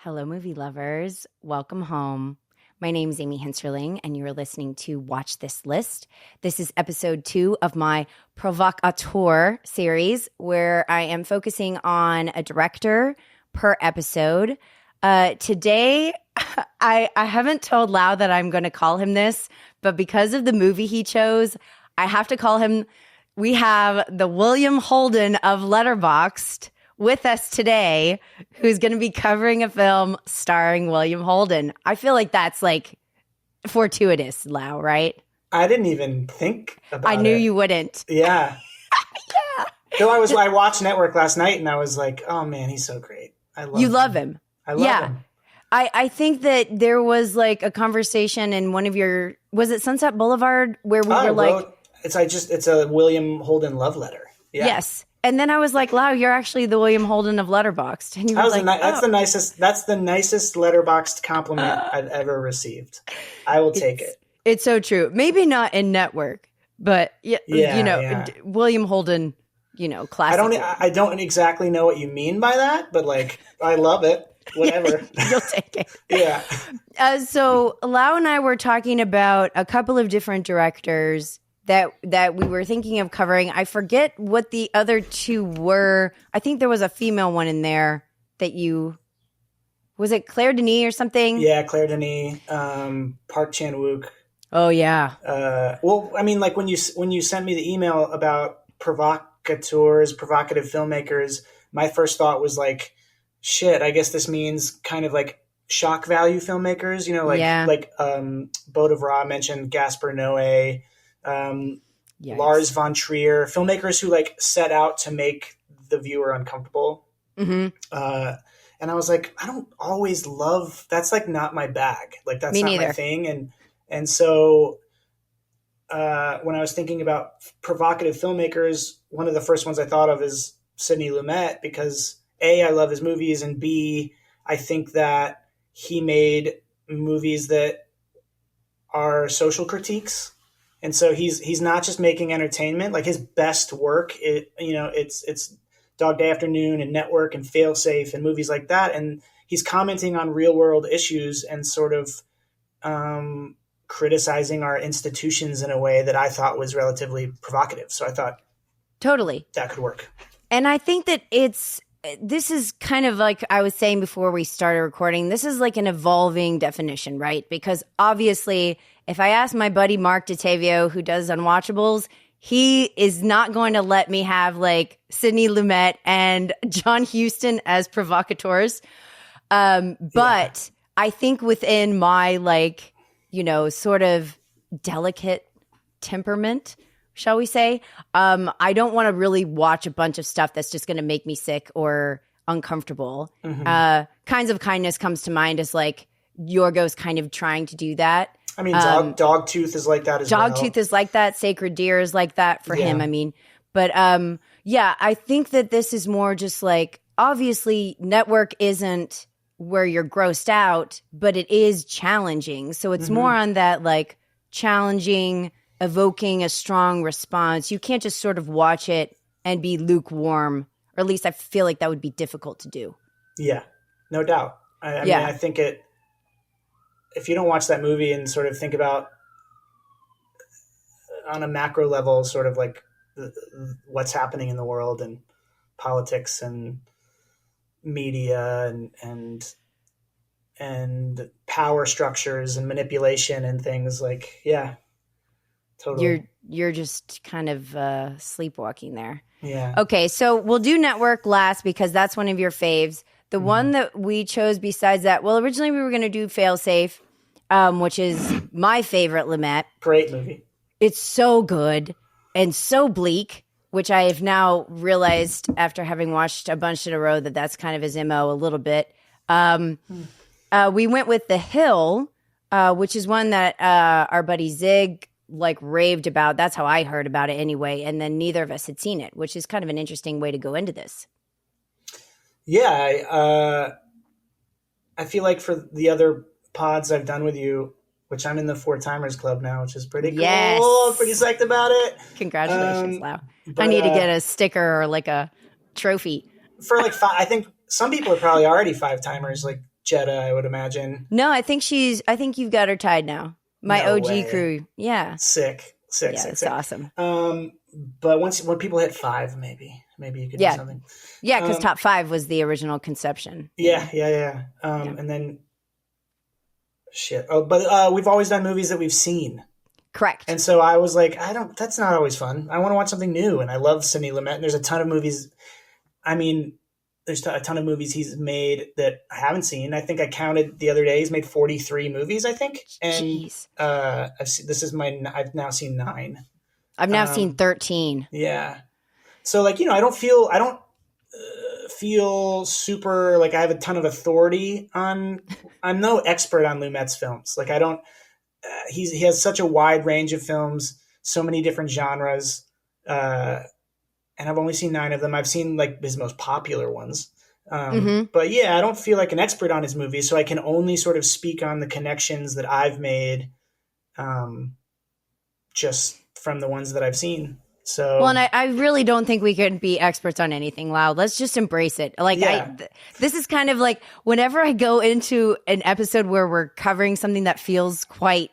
Hello, movie lovers. Welcome home. My name is Amy Henserling, and you are listening to Watch This List. This is episode 2 of my PROVOCAUTEUR series, where I am focusing on a director per episode. Today, I haven't told Lowe that I'm going to call him this, but because of the movie he chose, I have to call him. We have the William Holden of Letterboxd with us today, who's going to be covering a film starring William Holden. I feel like that's like fortuitous, Lowe, right? I didn't even think about it. I knew you wouldn't. Yeah. Yeah. Though I watched Network last night and I was like, oh man, he's so great. I love him. You love him. I love him. I think that there was like a conversation in one of your, was it Sunset Boulevard, where we were like, it's a William Holden love letter. Yeah. Yes. And then I was like, Lowe, you're actually the William Holden of Letterboxd. And you were like, that's the nicest Letterboxd compliment I've ever received. I will take it. It's so true. Maybe not in Network, but William Holden, classic. I don't exactly know what you mean by that, but like, I love it. Whatever. You'll take it. Yeah. So Lowe and I were talking about a couple of different directors that we were thinking of covering. I forget what the other two were. I think there was a female one in there that was it Claire Denis or something? Yeah, Claire Denis, Park Chan-wook. Oh yeah. Well, I mean, like when you sent me the email about provocateurs, provocative filmmakers, my first thought was like, shit, I guess this means kind of like shock value filmmakers, like Boat of Ra mentioned Gaspar Noé, Lars von Trier, filmmakers who like set out to make the viewer uncomfortable. Mm-hmm. And I was like, I don't always love, that's like not my bag. Like that's not my thing. And so when I was thinking about provocative filmmakers, one of the first ones I thought of is Sidney Lumet, because A, I love his movies, and B, I think that he made movies that are social critiques. And so he's not just making entertainment. Like his best work, it's Dog Day Afternoon and Network and Failsafe and movies like that. And he's commenting on real world issues and sort of criticizing our institutions in a way that I thought was relatively provocative. So I thought totally that could work. And I think that this is kind of like I was saying before we started recording, this is like an evolving definition, right? Because obviously, if I ask my buddy Mark DeTavio, who does Unwatchables, he is not going to let me have like Sidney Lumet and John Huston as provocateurs. But I think within my sort of delicate temperament, shall we say, I don't want to really watch a bunch of stuff that's just going to make me sick or uncomfortable. Mm-hmm. Kinds of Kindness comes to mind as like Yorgos kind of trying to do that. I mean, Dogtooth is like that as well. Dogtooth is like that. Sacred Deer is like that for him. I mean, but I think that this is more just like, obviously Network isn't where you're grossed out, but it is challenging. So it's more on that like challenging, evoking a strong response. You can't just sort of watch it and be lukewarm, or at least I feel like that would be difficult to do. Yeah, no doubt. I mean, I think if you don't watch that movie and sort of think about on a macro level, sort of like what's happening in the world and politics and media and power structures and manipulation and things like, yeah. Totally. You're just kind of sleepwalking there. Yeah. Okay, so we'll do Network last because that's one of your faves. The one that we chose besides that, well, originally we were going to do Failsafe, which is my favorite Lumet. Great movie. It's so good and so bleak, which I have now realized after having watched a bunch in a row that that's kind of his MO a little bit. We went with The Hill, which is one that our buddy Zig like raved about. That's how I heard about it anyway. And then neither of us had seen it, which is kind of an interesting way to go into this. Yeah. I feel like for the other pods I've done with you, which I'm in the 4-Timers Club now, which is pretty cool. Yes. Pretty psyched about it. Congratulations, Lau. I need to get a sticker or like a trophy. For like 5, I think some people are probably already 5-timers. Like Jetta, I would imagine. No, I think you've got her tied now. My No OG way. crew. Yeah. Sick. Yeah, it's awesome. But when people hit 5, maybe you could do something. Yeah, because top 5 was the original conception. Yeah. And then shit. Oh, but we've always done movies that we've seen. Correct. And so I was like, that's not always fun. I want to watch something new. And I love Sidney Lumet. And there's a ton of movies. I mean, there's a ton of movies he's made that I haven't seen. I think I counted the other day. He's made 43 movies, I think. And jeez. I've now seen 9. I've now seen 13. Yeah. So like, I don't feel super like I have a ton of authority on. I'm no expert on Lumet's films. Like I don't. He has such a wide range of films, so many different genres, and I've only seen 9 of them. I've seen like his most popular ones, but yeah, I don't feel like an expert on his movies, so I can only sort of speak on the connections that I've made, just from the ones that I've seen. So well, and I really don't think we can be experts on anything, Loud. Let's just embrace it. Like this is kind of like whenever I go into an episode where we're covering something that feels quite,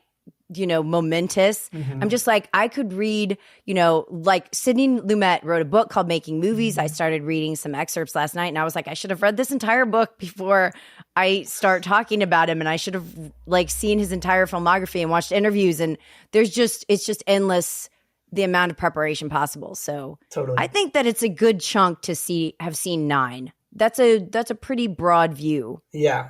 momentous. I'm just like, I could read, like Sidney Lumet wrote a book called Making Movies. I started reading some excerpts last night and I was like, I should have read this entire book before I start talking about him. And I should have like seen his entire filmography and watched interviews. And it's just endless the amount of preparation possible. So totally. I think that it's a good chunk to have seen 9. That's a pretty broad view. Yeah,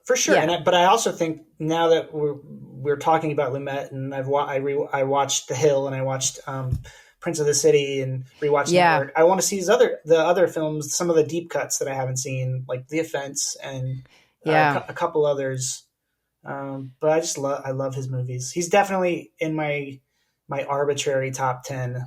for sure. Yeah. But I also think now that we're talking about Lumet, and I watched The Hill and I watched Prince of the City and rewatched Network. I want to see the other films, some of the deep cuts that I haven't seen, like The Offense and a couple others. But I love his movies. He's definitely in my arbitrary top 10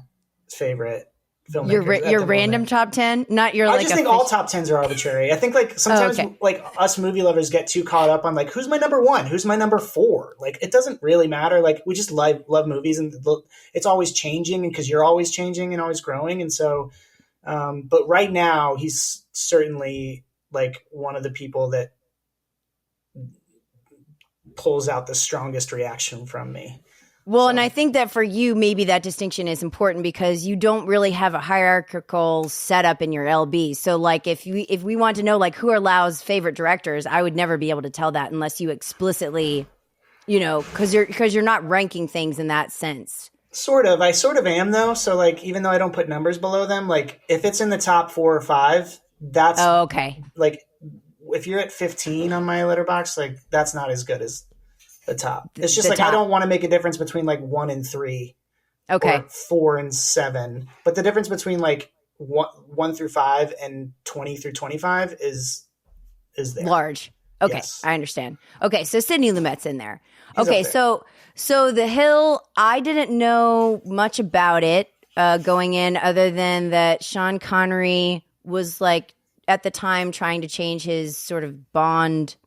favorite filmmakers. Your random top 10, not your. I just think all top 10s are arbitrary. I think like sometimes like us movie lovers get too caught up on like who's my number 1, who's my number 4. Like it doesn't really matter. Like we just love movies, and it's always changing, and because you're always changing and always growing, and so. But right now, he's certainly like one of the people that pulls out the strongest reaction from me. Well, and I think that for you, maybe that distinction is important because you don't really have a hierarchical setup in your LB. So like if we want to know like who are Lau's favorite directors, I would never be able to tell that unless you explicitly, because you're not ranking things in that sense. Sort of. I sort of am though. So like even though I don't put numbers below them, like if it's in the top 4 or 5, that's okay. Like if you're at 15 on my letterbox, like that's not as good as the top. It's just like top. I don't want to make a difference between like 1 and 3, okay, or 4 and 7. But the difference between like 1 through 5 and 20 through 25 is there. Large. Okay, yes. I understand. Okay, so Sidney Lumet's in there. Okay, so The Hill, I didn't know much about it going in, other than that Sean Connery was like at the time trying to change his sort of Bond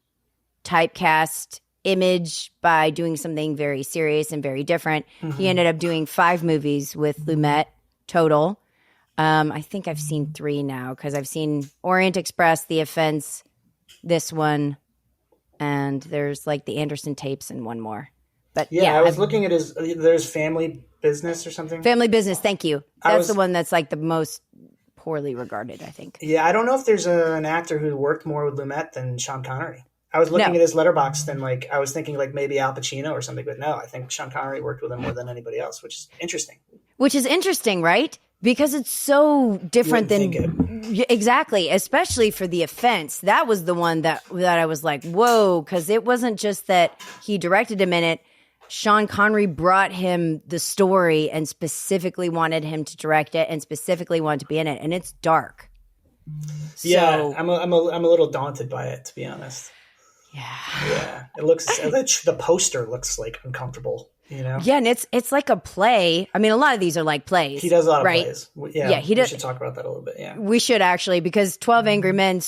typecast image by doing something very serious and very different. He ended up doing 5 movies with Lumet total. I think I've seen 3 now because I've seen Orient Express, The Offense, this one, and there's like the Anderson tapes and one more. But yeah, I was looking at there's Family Business or something. Family Business, thank you. That's the one that's like the most poorly regarded, I think. Yeah, I don't know if there's an actor who worked more with Lumet than Sean Connery. I was looking at his letterbox and like I was thinking like maybe Al Pacino or something, but no, I think Sean Connery worked with him more than anybody else, which is interesting. Which is interesting, right? Because it's so different exactly, especially for The Offense. That was the one that I was like, whoa, because it wasn't just that he directed him in it. Sean Connery brought him the story and specifically wanted him to direct it and specifically wanted to be in it, and it's dark. Yeah, I'm a little daunted by it, to be honest. Yeah. It looks the poster looks like uncomfortable, Yeah, and it's like a play. I mean, a lot of these are like plays. He does a lot of plays. Yeah, we should talk about that a little bit. Yeah, we should actually, because 12 Angry Men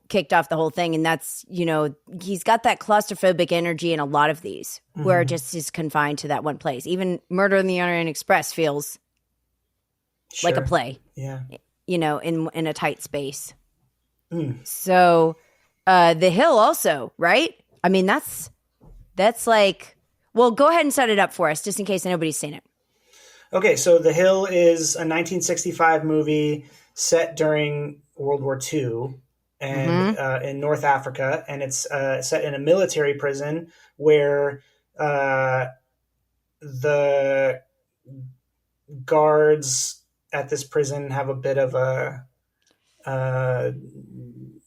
kicked off the whole thing, and that's he's got that claustrophobic energy in a lot of these, where it just is confined to that one place. Even Murder on the Orient Express feels like a play. Yeah, in a tight space. So. The Hill also, right? I mean, that's like, well, go ahead and set it up for us, just in case nobody's seen it. Okay, so The Hill is a 1965 movie set during World War II and in North Africa, and it's set in a military prison where the guards at this prison have a bit of a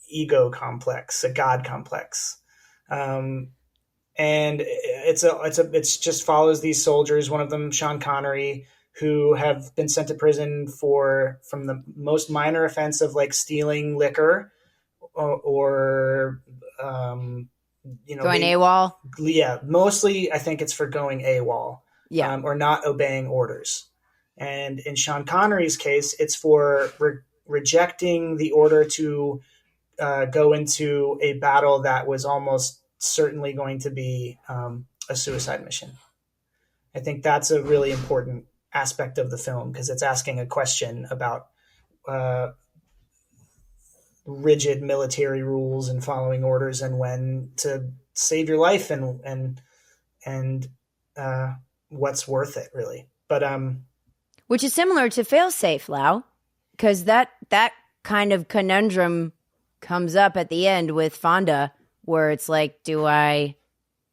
ego complex, a god complex. And it's just follows these soldiers. One of them, Sean Connery, who have been sent to prison from the most minor offense of like stealing liquor or going AWOL. Yeah, mostly I think it's for going AWOL. Yeah, or not obeying orders. And in Sean Connery's case, it's for rejecting the order to go into a battle that was almost certainly going to be a suicide mission. I think that's a really important aspect of the film because it's asking a question about rigid military rules and following orders and when to save your life and what's worth it, really. But which is similar to Failsafe, Lowe, because that kind of conundrum comes up at the end with Fonda, where it's like, do I,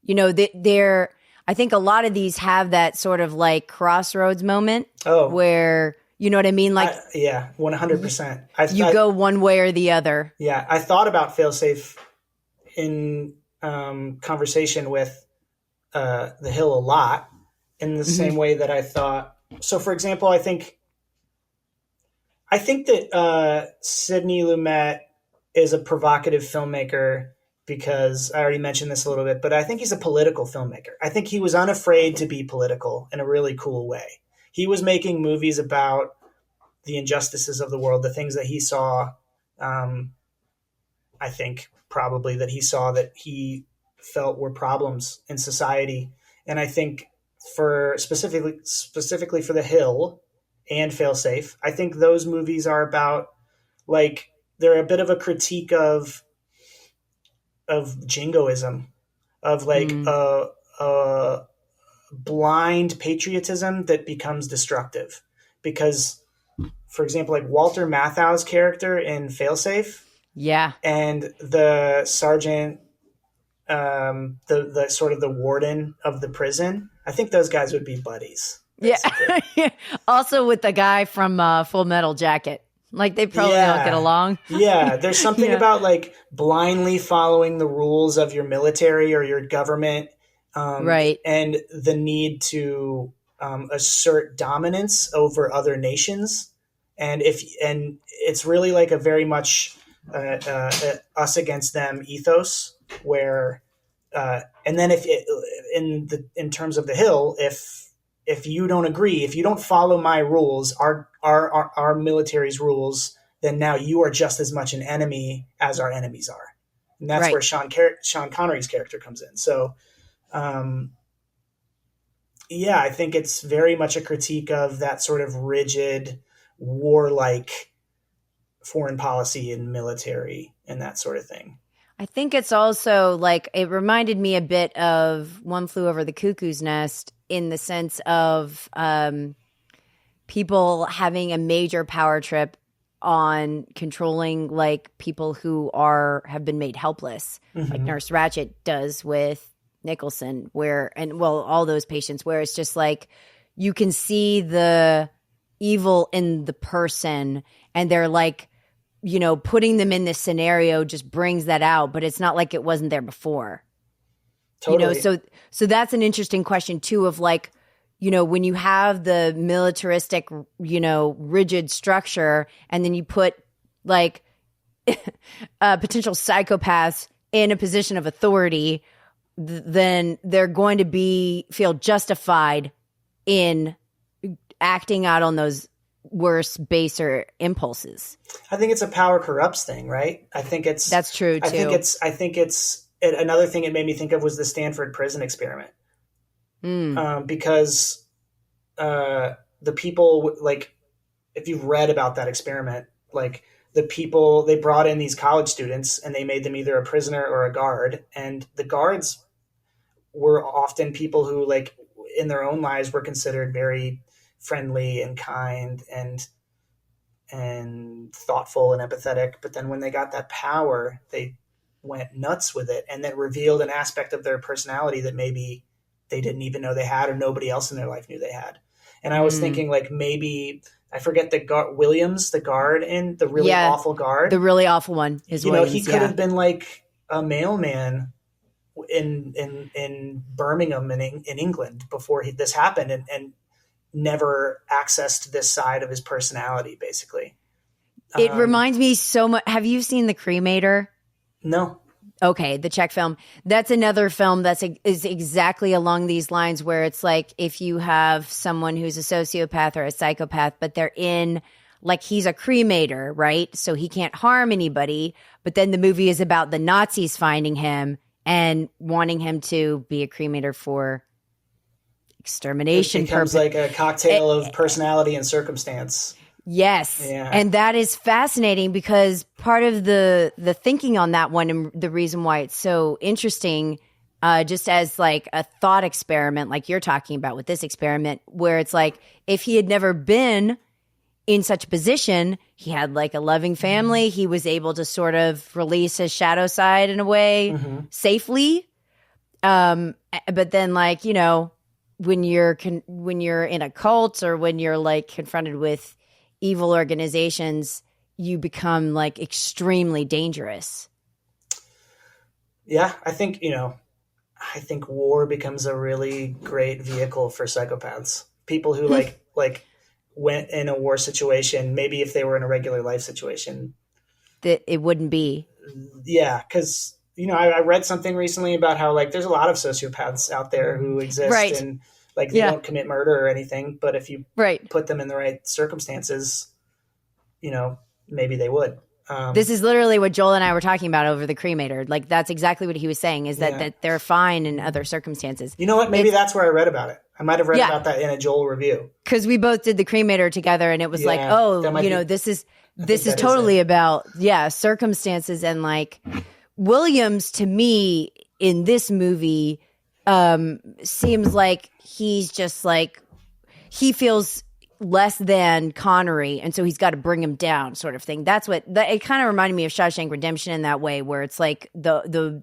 I think a lot of these have that sort of like crossroads moment where, you know what I mean? Like, 100%. You go one way or the other. Yeah. I thought about Failsafe in conversation with The Hill a lot in the same way that I thought. So for example, I think that Sidney Lumet is a provocative filmmaker because I already mentioned this a little bit, but I think he's a political filmmaker. I think he was unafraid to be political in a really cool way. He was making movies about the injustices of the world, the things that he saw. I think probably that he saw that he felt were problems in society. And I think for specifically for The Hill and Failsafe, I think those movies are about like, they're a bit of a critique of jingoism, of like a blind patriotism that becomes destructive. Because, for example, like Walter Matthau's character in Failsafe, and the sergeant, the sort of the warden of the prison, I think those guys would be buddies. Basically. Yeah. Also with the guy from Full Metal Jacket. Like they probably don't get along. Yeah. There's something about like blindly following the rules of your military or your government. Right. And the need to assert dominance over other nations. And it's really like a very much us against them ethos where, and then in terms of The Hill, if you don't agree, if you don't follow my rules, our military's rules, then now you are just as much an enemy as our enemies are. And that's where Sean Connery's character comes in. So, I think it's very much a critique of that sort of rigid, warlike foreign policy and military and that sort of thing. I think it's also like, it reminded me a bit of One Flew Over the Cuckoo's Nest in the sense of people having a major power trip on controlling like people who have been made helpless, like Nurse Ratched does with Nicholson, all those patients, where it's just like you can see the evil in the person and they're like, putting them in this scenario just brings that out, but it's not like it wasn't there before. Totally. So that's an interesting question too of like, when you have the militaristic, rigid structure and then you put like potential psychopaths in a position of authority, then they're going to feel justified in acting out on those worse, baser impulses. I think it's a power corrupts thing, right? I think that's true too. I think it's another thing it made me think of was the Stanford prison experiment. Because the people, like, if you've read about that experiment, like the people, they brought in these college students and they made them either a prisoner or a guard. And the guards were often people who, like, in their own lives were considered very friendly and kind and thoughtful and empathetic. But then when they got that power, they went nuts with it, and that revealed an aspect of their personality that maybe they didn't even know they had, or nobody else in their life knew they had. And I was thinking, like, maybe, I forget the Williams, the guard in the really awful guard. The really awful one is Williams, he could have been like a mailman in Birmingham in England before this happened, and never accessed this side of his personality, basically. It reminds me so much. Have you seen The Cremator? No. Okay, the Czech film. That's another film is exactly along these lines, where it's like, if you have someone who's a sociopath or a psychopath, but they're in, like, he's a cremator, right? So he can't harm anybody. But then the movie is about the Nazis finding him and wanting him to be a cremator for extermination purposes. It becomes like a cocktail of personality and circumstance. Yes. Yeah. And that is fascinating, because part of the thinking on that one, and the reason why it's so interesting, just as like a thought experiment, like you're talking about with this experiment, where it's like, if he had never been in such a position, he had like a loving family, he was able to sort of release his shadow side in a way safely. But then, like, you know, when you're in a cult, or when you're like confronted with evil organizations, you become like extremely dangerous. Yeah, I think war becomes a really great vehicle for psychopaths. People who like went in a war situation, maybe if they were in a regular life situation, that it wouldn't be. Yeah, because I read something recently about how, like, there's a lot of sociopaths out there who exist, and like they don't commit murder or anything, but if you put them in the right circumstances, maybe they would. This is literally what Joel and I were talking about over the cremator. Like, that's exactly what he was saying, is that they're fine in other circumstances. You know what? Maybe that's where I read about it. I might have read about that in a Joel review. Because we both did the cremator together, and it was like, this is totally about, circumstances. And like, Williams, to me, in this movie, seems like he's just like, he feels less than Connery, and so he's got to bring him down, sort of thing. That's what it kind of reminded me of Shawshank Redemption in that way, where it's like the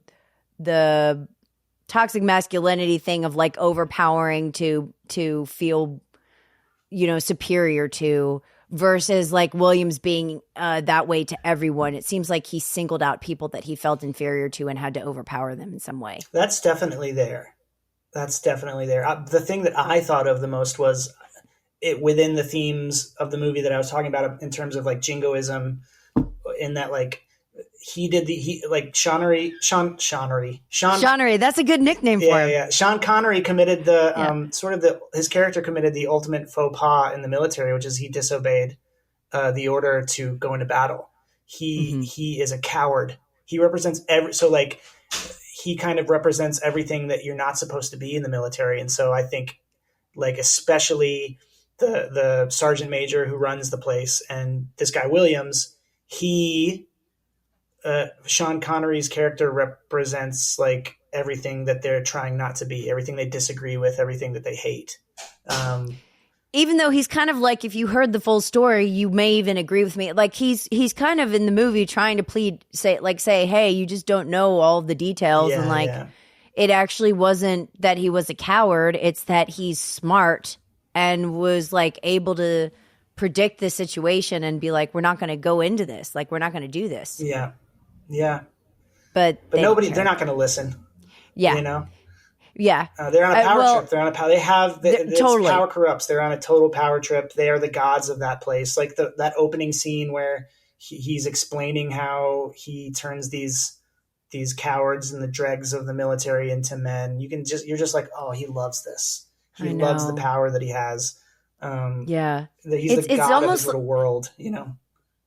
toxic masculinity thing of like overpowering to feel, superior to, versus like Williams being that way to everyone. It seems like he singled out people that he felt inferior to and had to overpower them in some way. That's definitely there. The thing that I thought of the most was it within the themes of the movie that I was talking about, in terms of like jingoism, in that, like, Sean Connery. That's a good nickname for him. Yeah. Sean Connery committed his character committed the ultimate faux pas in the military, which is he disobeyed the order to go into battle. He is a coward. He represents he kind of represents everything that you're not supposed to be in the military. And so I think, like, especially the sergeant major who runs the place, and this guy Williams, Sean Connery's character represents like everything that they're trying not to be, everything they disagree with, everything that they hate. Even though he's kind of like, if you heard the full story, you may even agree with me. Like, he's kind of in the movie trying to say, hey, you just don't know all the details. It actually wasn't that he was a coward. It's that he's smart and was like able to predict the situation and be like, we're not going to go into this. Like, we're not going to do this. Yeah. Yeah. But they're not going to listen. Yeah. Yeah. They're on a power trip. They're on a power. They have totally. Power corrupts. They're on a total power trip. They are the gods of that place. Like that opening scene where he's explaining how he turns these cowards and the dregs of the military into men. You're just like, oh, he loves this. He loves the power that he has. He's the god of his little world,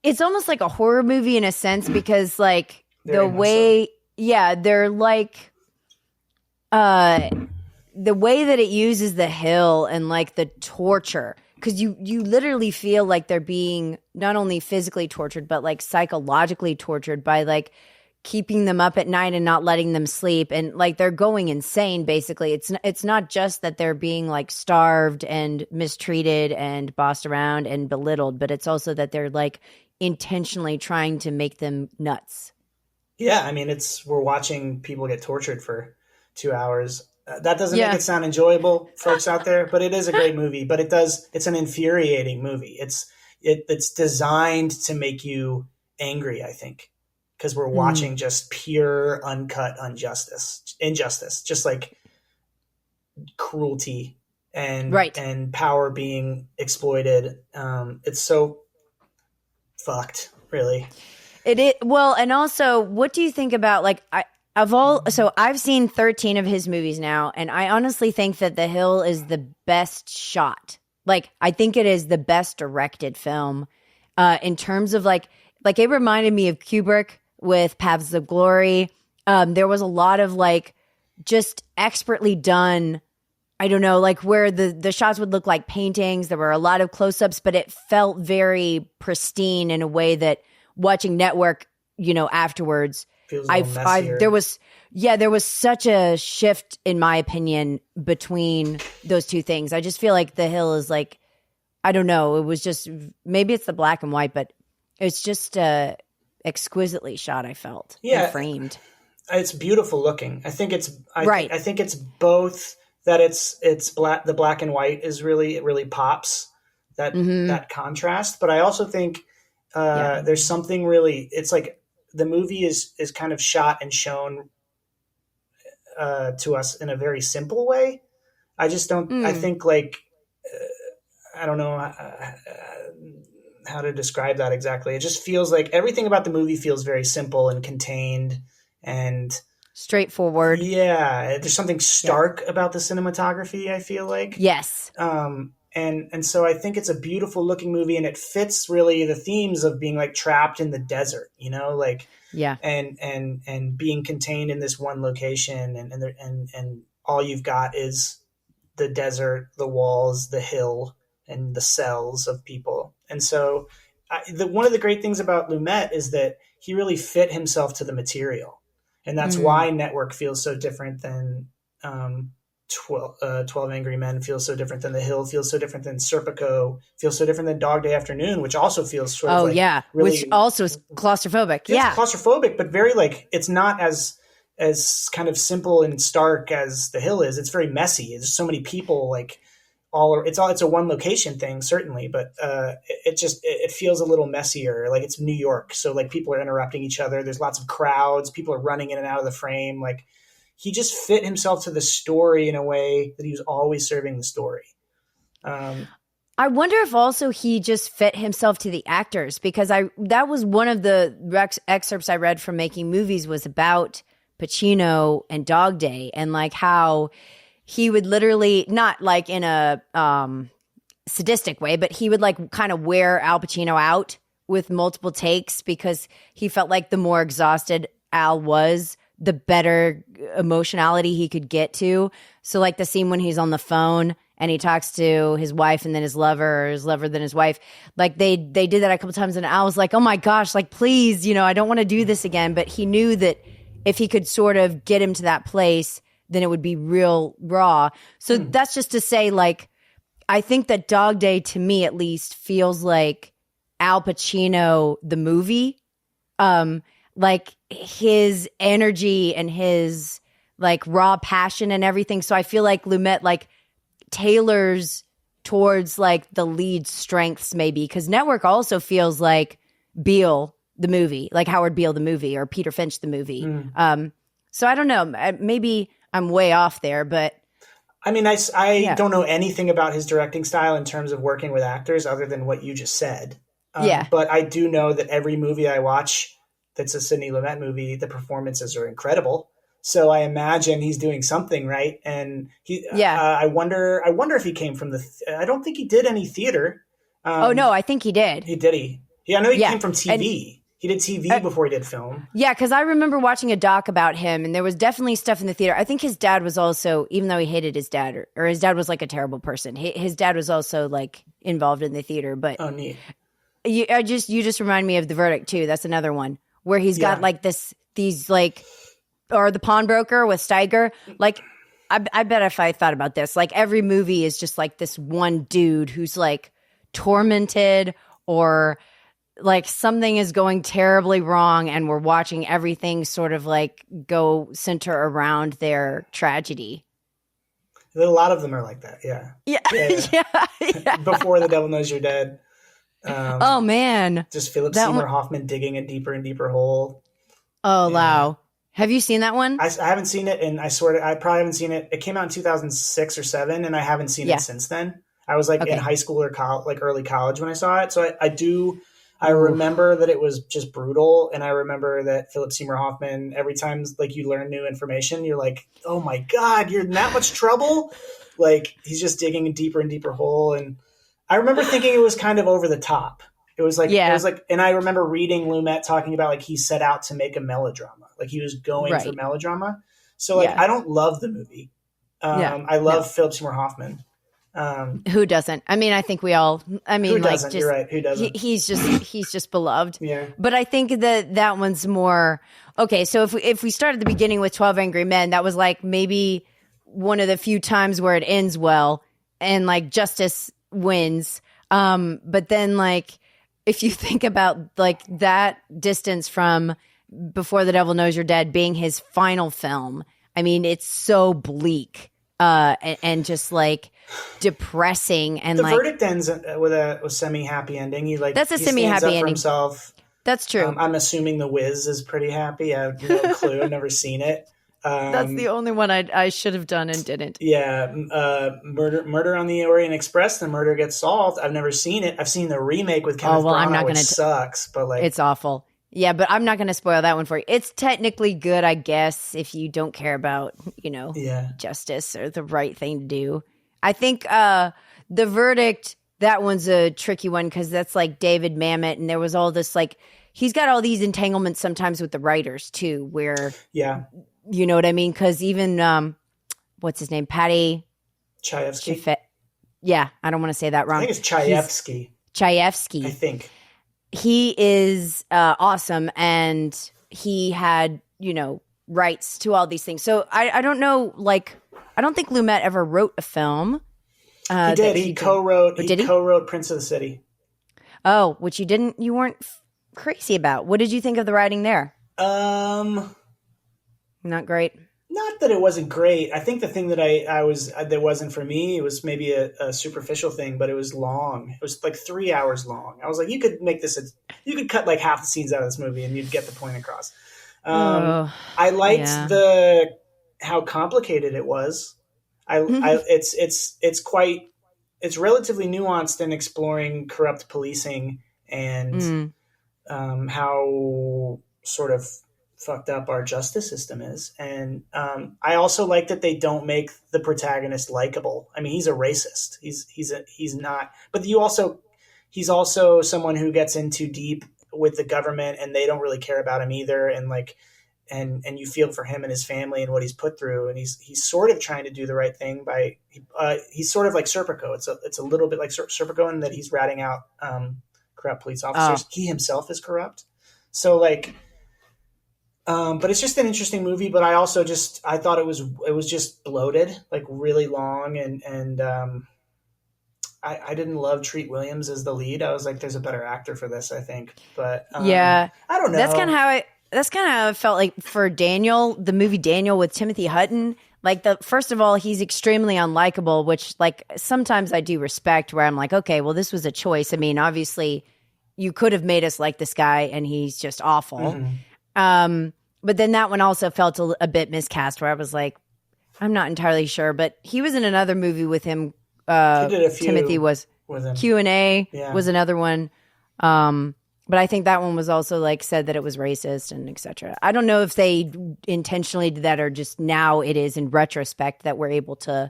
It's almost like a horror movie in a sense, because like they're like, the way that it uses the hill and like the torture, because you literally feel like they're being not only physically tortured, but like psychologically tortured by like keeping them up at night and not letting them sleep. And like they're going insane, basically. It's not just that they're being like starved and mistreated and bossed around and belittled, but it's also that they're like intentionally trying to make them nuts. Yeah, I mean, we're watching people get tortured for 2 hours. That doesn't make it sound enjoyable, folks out there, but it is a great movie. But it's an infuriating movie. It's designed to make you angry, I think, because we're watching just pure, uncut injustice, just like cruelty and power being exploited. It's so fucked, really. Well, and also, what do you think about like so I've seen 13 of his movies now, and I honestly think that The Hill is the best shot. Like, I think it is the best directed film in terms of like it reminded me of Kubrick with Paths of Glory. There was a lot of like just expertly done, I don't know, like where the shots would look like paintings. There were a lot of close-ups, but it felt very pristine in a way that watching Network, afterwards, there was such a shift in my opinion between those two things. I just feel like The Hill is like, I don't know, it was just, maybe it's the black and white, but it's just exquisitely shot, I felt. And framed. It's beautiful looking. I think it's I think it's both that it's black, the black and white is it really pops that contrast, but I also think there's something really, it's like the movie is kind of shot and shown to us in a very simple way. I just don't, I think like, I don't know how to describe that exactly. It just feels like everything about the movie feels very simple and contained and straightforward. Yeah. There's something stark about the cinematography, I feel like. Yes. And so I think it's a beautiful looking movie, and it fits really the themes of being like trapped in the desert, and being contained in this one location, and all you've got is the desert, the walls, the hill, and the cells of people. And so one of the great things about Lumet is that he really fit himself to the material, and that's why Network feels so different than 12 Angry Men, feels so different than The Hill, feels so different than Serpico, feels so different than Dog Day Afternoon, which also feels sort of really, which also is claustrophobic. It's claustrophobic, but very like, it's not as kind of simple and stark as The Hill is. It's very messy. There's so many people, like it's a one location thing, certainly, but it feels a little messier. Like it's New York, so like people are interrupting each other. There's lots of crowds. People are running in and out of the frame. Like, he just fit himself to the story in a way that he was always serving the story. I wonder if also he just fit himself to the actors, because that was one of the excerpts I read from Making Movies was about Pacino and Dog Day, and like how he would literally, not like in a sadistic way, but he would like kind of wear Al Pacino out with multiple takes, because he felt like the more exhausted Al was, the better emotionality he could get to. So like the scene when he's on the phone and he talks to his wife and then his lover, or his lover then his wife, like they did that a couple times, and I was like, oh my gosh, like please, I don't want to do this again. But he knew that if he could sort of get him to that place, then it would be real raw. So that's just to say, like, I think that Dog Day, to me at least, feels like Al Pacino the movie. Like his energy and his like raw passion and everything. So I feel like Lumet like tailors towards like the lead strengths, maybe, because Network also feels like Beale the movie, like Howard Beale the movie, or Peter Finch the movie. So I don't know, maybe I'm way off there, but I mean, I don't know anything about his directing style in terms of working with actors other than what you just said. But I do know that every movie I watch that's a Sidney Lumet movie, the performances are incredible. So I imagine he's doing something right. And I wonder if he came from I don't think he did any theater. No, I think he did. I know he came from TV. He did TV before he did film. Yeah, because I remember watching a doc about him, and there was definitely stuff in the theater. I think his dad was also, even though he hated his dad, or his dad was like a terrible person, his dad was also like involved in the theater. But oh, neat. You just remind me of The Verdict too. That's another one where he's got like these like, or The Pawnbroker with Steiger. Like, I bet if I thought about this, like every movie is just like this one dude who's like tormented, or like something is going terribly wrong, and we're watching everything sort of like go center around their tragedy. A lot of them are like that. Yeah. Yeah. Before The Devil Knows You're Dead. Oh man. Just Philip Seymour Hoffman digging a deeper and deeper hole. Oh, wow. Have you seen that one? I haven't seen it, and I probably haven't seen it. It came out in 2006 or 2007, and I haven't seen it since then. I was like in high school or like early college when I saw it. So I remember that it was just brutal, and I remember that Philip Seymour Hoffman, every time like you learn new information, you're like, oh my God, you're in that much trouble? Like, he's just digging a deeper and deeper hole. And I remember thinking it was kind of over the top. It was like, and I remember reading Lumet talking about like he set out to make a melodrama. Like he was going for melodrama. So like, I don't love the movie. I love Philip Seymour Hoffman. Who doesn't? I mean, I think we all. I mean, who like, doesn't? You're right. Who doesn't? He's just beloved. Yeah. But I think that one's more okay. So if we start at the beginning with 12 Angry Men, that was like maybe one of the few times where it ends well and like justice wins. But then like if you think about like that distance from Before the Devil Knows You're Dead being his final film, I mean, it's so bleak. And just like depressing, and the like verdict ends with a semi-happy ending. That's a semi-happy ending. Himself. That's true. I'm assuming The Wiz is pretty happy. I have no clue. I've never seen it. That's the only one I should have done and didn't. Yeah, Murder on the Orient Express. The murder gets solved. I've never seen it. I've seen the remake with Kenneth Branagh, which sucks. But like, it's awful. Yeah, but I'm not going to spoil that one for you. It's technically good, I guess, if you don't care about, justice or the right thing to do. I think The Verdict, that one's a tricky one because that's like David Mamet, and there was all this like, he's got all these entanglements sometimes with the writers too, where, you know what I mean? Because even, what's his name? Patty Chayefsky. Yeah, I don't want to say that wrong. I think it's Chayefsky. Chayefsky. I think. He is awesome, and he had, rights to all these things. So I don't know, like, I don't think Lumet ever wrote a film. He did. He co-wrote. He co-wrote Prince of the City. Oh, which you weren't crazy about. What did you think of the writing there? Not great. Not that it wasn't great. I think the thing that that wasn't for me, it was maybe a superficial thing, but it was long. It was like 3 hours long. I was like, you could make this, you could cut like half the scenes out of this movie and you'd get the point across. I liked how complicated it was. It's relatively nuanced in exploring corrupt policing and how sort of fucked up our justice system is. And I also like that they don't make the protagonist likable. I mean, he's a racist. He's not, but he's also someone who gets in too deep with the government and they don't really care about him either. And like, and you feel for him and his family and what he's put through. And he's sort of trying to do the right thing by, he's sort of like Serpico. It's a little bit like Serpico in that he's ratting out corrupt police officers. He himself is corrupt. So like, but it's just an interesting movie. But I also I thought it was just bloated, like really long, and I didn't love Treat Williams as the lead. I was like, there's a better actor for this, I think. But I don't know. That's kind of how it felt like for Daniel, the movie Daniel with Timothy Hutton. Like first of all, he's extremely unlikable, which like sometimes I do respect. Where I'm like, okay, well, this was a choice. I mean, obviously, you could have made us like this guy, and he's just awful. Mm-hmm. But then that one also felt a bit miscast, where I was like, I'm not entirely sure. But he was in another movie with him. He did a few Timothy was with him. Q&A was another one. But I think that one was also like said that it was racist and etc. I don't know if they intentionally did that or just now it is in retrospect that we're able to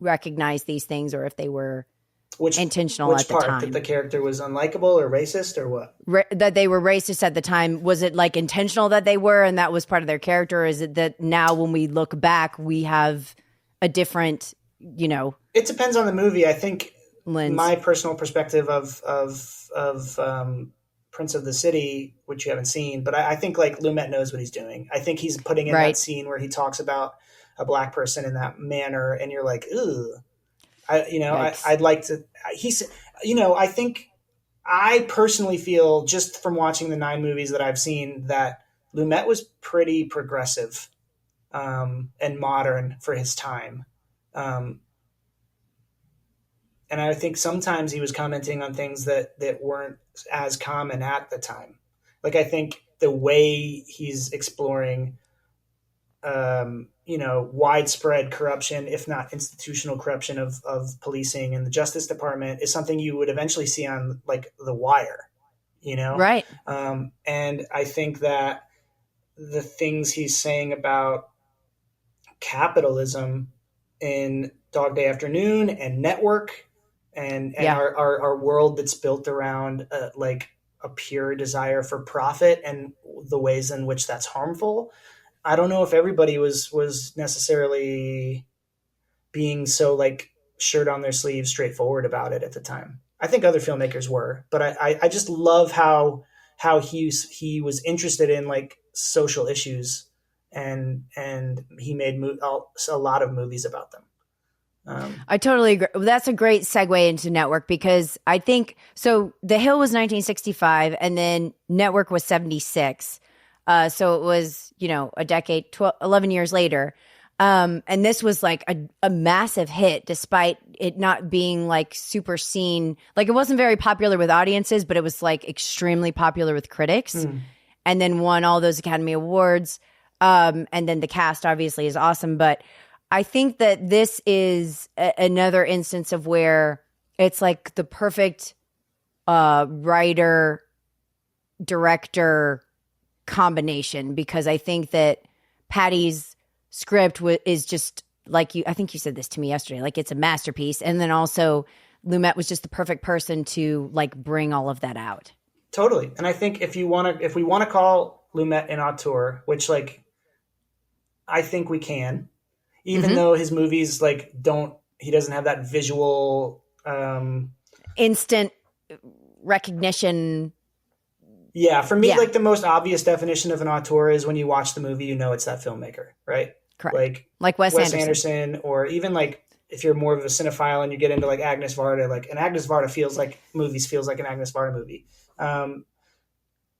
recognize these things, or if they were intentional which at the part, time. that the character was unlikable or racist or what? That they were racist at the time. Was it like intentional that they were and that was part of their character? Or is it that now when we look back, we have a different, It depends on the movie. I think lens. my personal perspective of Prince of the City, which you haven't seen, but I think like Lumet knows what he's doing. I think he's putting in that scene where he talks about a black person in that manner, and you're like, ooh, I'd like to. I think I personally feel, just from watching the 9 movies that I've seen, that Lumet was pretty progressive and modern for his time. And I think sometimes he was commenting on things that weren't as common at the time. Like, I think the way he's exploring, widespread corruption, if not institutional corruption of policing and the Justice Department, is something you would eventually see on like The Wire, Right. And I think that the things he's saying about capitalism in Dog Day Afternoon and Network and our world that's built around like a pure desire for profit and the ways in which that's harmful. I don't know if everybody was necessarily being so like shirt on their sleeve, straightforward about it at the time. I think other filmmakers were, but I just love how he was interested in like social issues, and he made a lot of movies about them. I totally agree. That's a great segue into Network, because I think so. The Hill was 1965, and then Network was 76. So it was, a decade, 11 years later. And this was like a massive hit, despite it not being like super seen. Like, it wasn't very popular with audiences, but it was like extremely popular with critics, and then won all those Academy Awards. And then the cast obviously is awesome. But I think that this is another instance of where it's like the perfect writer, director combination, because I think that Patty's script is just like I think you said this to me yesterday, like it's a masterpiece. And then also Lumet was just the perfect person to like bring all of that out. Totally. And I think if we want to call Lumet an auteur, which like I think we can, even though his movies like he doesn't have that visual instant recognition. Yeah, for me, like the most obvious definition of an auteur is when you watch the movie, it's that filmmaker, right? Correct. Like Wes Anderson, or even like if you're more of a cinephile and you get into like Agnes Varda, like an Agnes Varda feels like an Agnes Varda movie.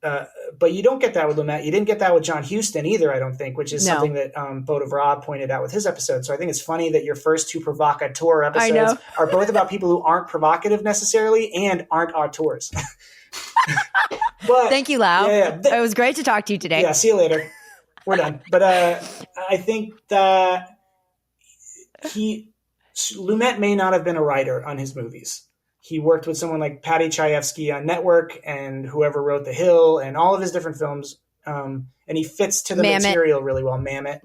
But you don't get that with Lumet. You didn't get that with John Huston either, I don't think, which is something that Bodov Rob pointed out with his episode. So I think it's funny that your first 2 provocateur episodes are both about people who aren't provocative necessarily and aren't auteurs. But, thank you, Lowe. It was great to talk to you today. Yeah, see you later. We're done. But I think that Lumet may not have been a writer on his movies. He worked with someone like Paddy Chayefsky on Network and whoever wrote The Hill and all of his different films. And he fits to the material really well. Mammoth.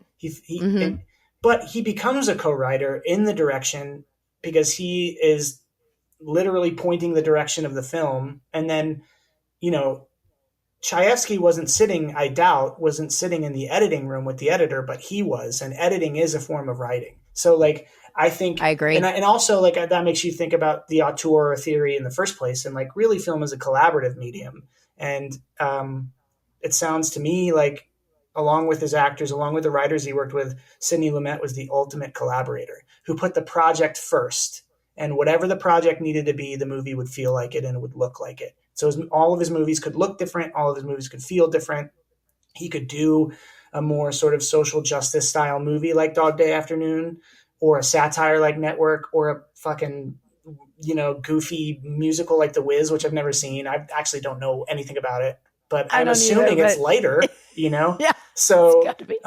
But he becomes a co-writer in the direction because he is literally pointing the direction of the film. And then, Chayefsky wasn't sitting in the editing room with the editor, but he was, and editing is a form of writing. So like, I think I agree. And also like that makes you think about the auteur theory in the first place. And like really film is a collaborative medium. And it sounds to me like along with his actors, along with the writers he worked with, Sidney Lumet was the ultimate collaborator who put the project first. And whatever the project needed to be, the movie would feel like it and it would look like it. So all of his movies could look different. All of his movies could feel different. He could do a more sort of social justice style movie like Dog Day Afternoon, or a satire like Network, or a fucking, goofy musical like The Wiz, which I've never seen. I actually don't know anything about it, but I'm assuming it's lighter, Yeah. So it's got to be.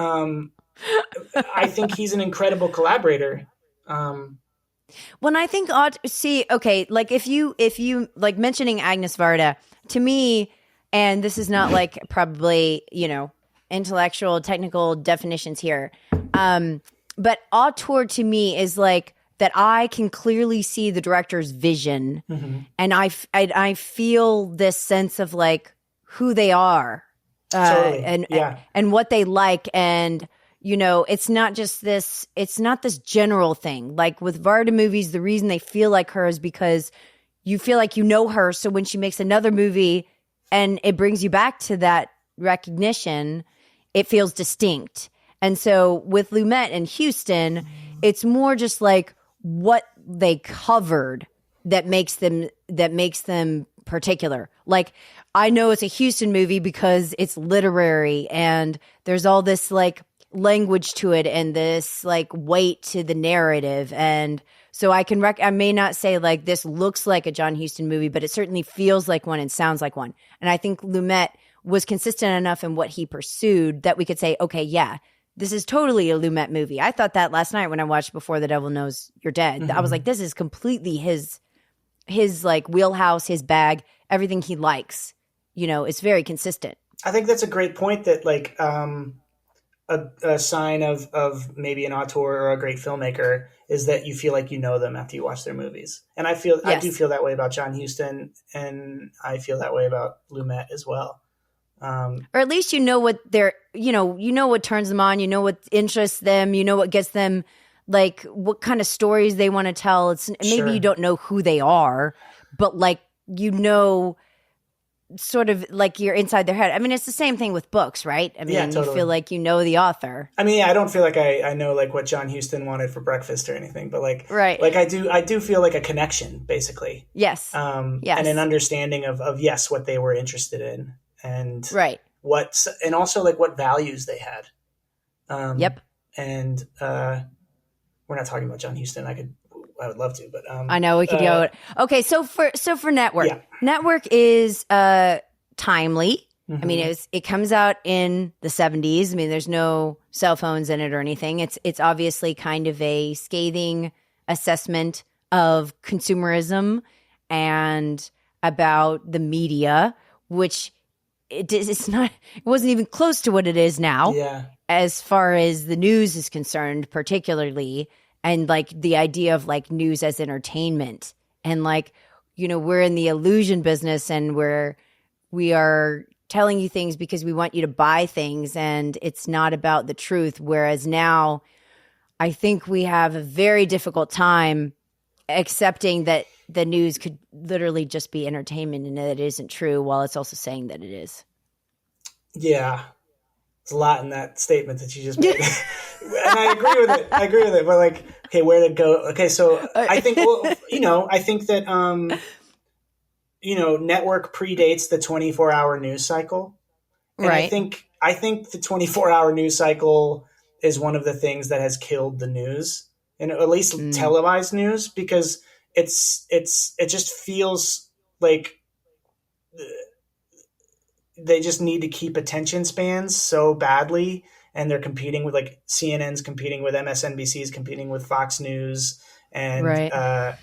I think he's an incredible collaborator. When I think like if you like mentioning Agnes Varda to me, and this is not like probably, intellectual, technical definitions here. But auteur to me is like that I can clearly see the director's vision, and I feel this sense of like who they are, Totally. and what they like, and it's not this general thing. Like with Varda movies, the reason they feel like her is because you feel like you know her. So when she makes another movie and it brings you back to that recognition, it feels distinct. And so with Lumet and Houston, it's more just like what they covered that makes them particular. Like, I know it's a Houston movie because it's literary and there's all this like language to it and this like weight to the narrative. And so I may not say like this looks like a John Huston movie, but it certainly feels like one and sounds like one. And I think Lumet was consistent enough in what he pursued that we could say, okay, yeah, this is totally a Lumet movie. I thought that last night when I watched Before the Devil Knows You're Dead. I was like, this is completely his like wheelhouse, his bag, everything he likes. It's very consistent. I think that's a great point, that like a sign of maybe an auteur or a great filmmaker is that you feel like you know them after you watch their movies. And I do feel that way about John Huston, and I feel that way about Lumet as well. Or at least what they're, what turns them on, what interests them, what gets them, like what kind of stories they want to tell. Maybe you don't know who they are, but like, sort of like you're inside their head. I mean, it's the same thing with books, right? I mean, totally. You feel like you know the author. I mean, I don't feel like I know like what John Huston wanted for breakfast or anything, but like, right. Like I do feel like a connection, basically. Yes. Yes. And an understanding of yes, what they were interested in, and right. And also like what values they had. Yep. And we're not talking about John Huston. I would love to, but I know we could go. Okay, so for Network, Network is timely. I mean, it comes out in the 70s. I mean, there's no cell phones in it or anything. It's obviously kind of a scathing assessment of consumerism and about the media, which it wasn't even close to what it is now. Yeah. As far as the news is concerned, particularly. And like the idea of like news as entertainment, and like, we're in the illusion business, and we are telling you things because we want you to buy things, and it's not about the truth. Whereas now I think we have a very difficult time accepting that the news could literally just be entertainment and that it isn't true, while it's also saying that it is. Yeah. There's a lot in that statement that you just made. And I agree with it. But like, okay, where to go? Okay, so I think, I think that, Network predates the 24-hour news cycle. And right. I think the 24-hour news cycle is one of the things that has killed the news, and at least televised news, because it just feels like they just need to keep attention spans so badly, and they're competing with like CNN's competing with MSNBC's competing with Fox News, and right.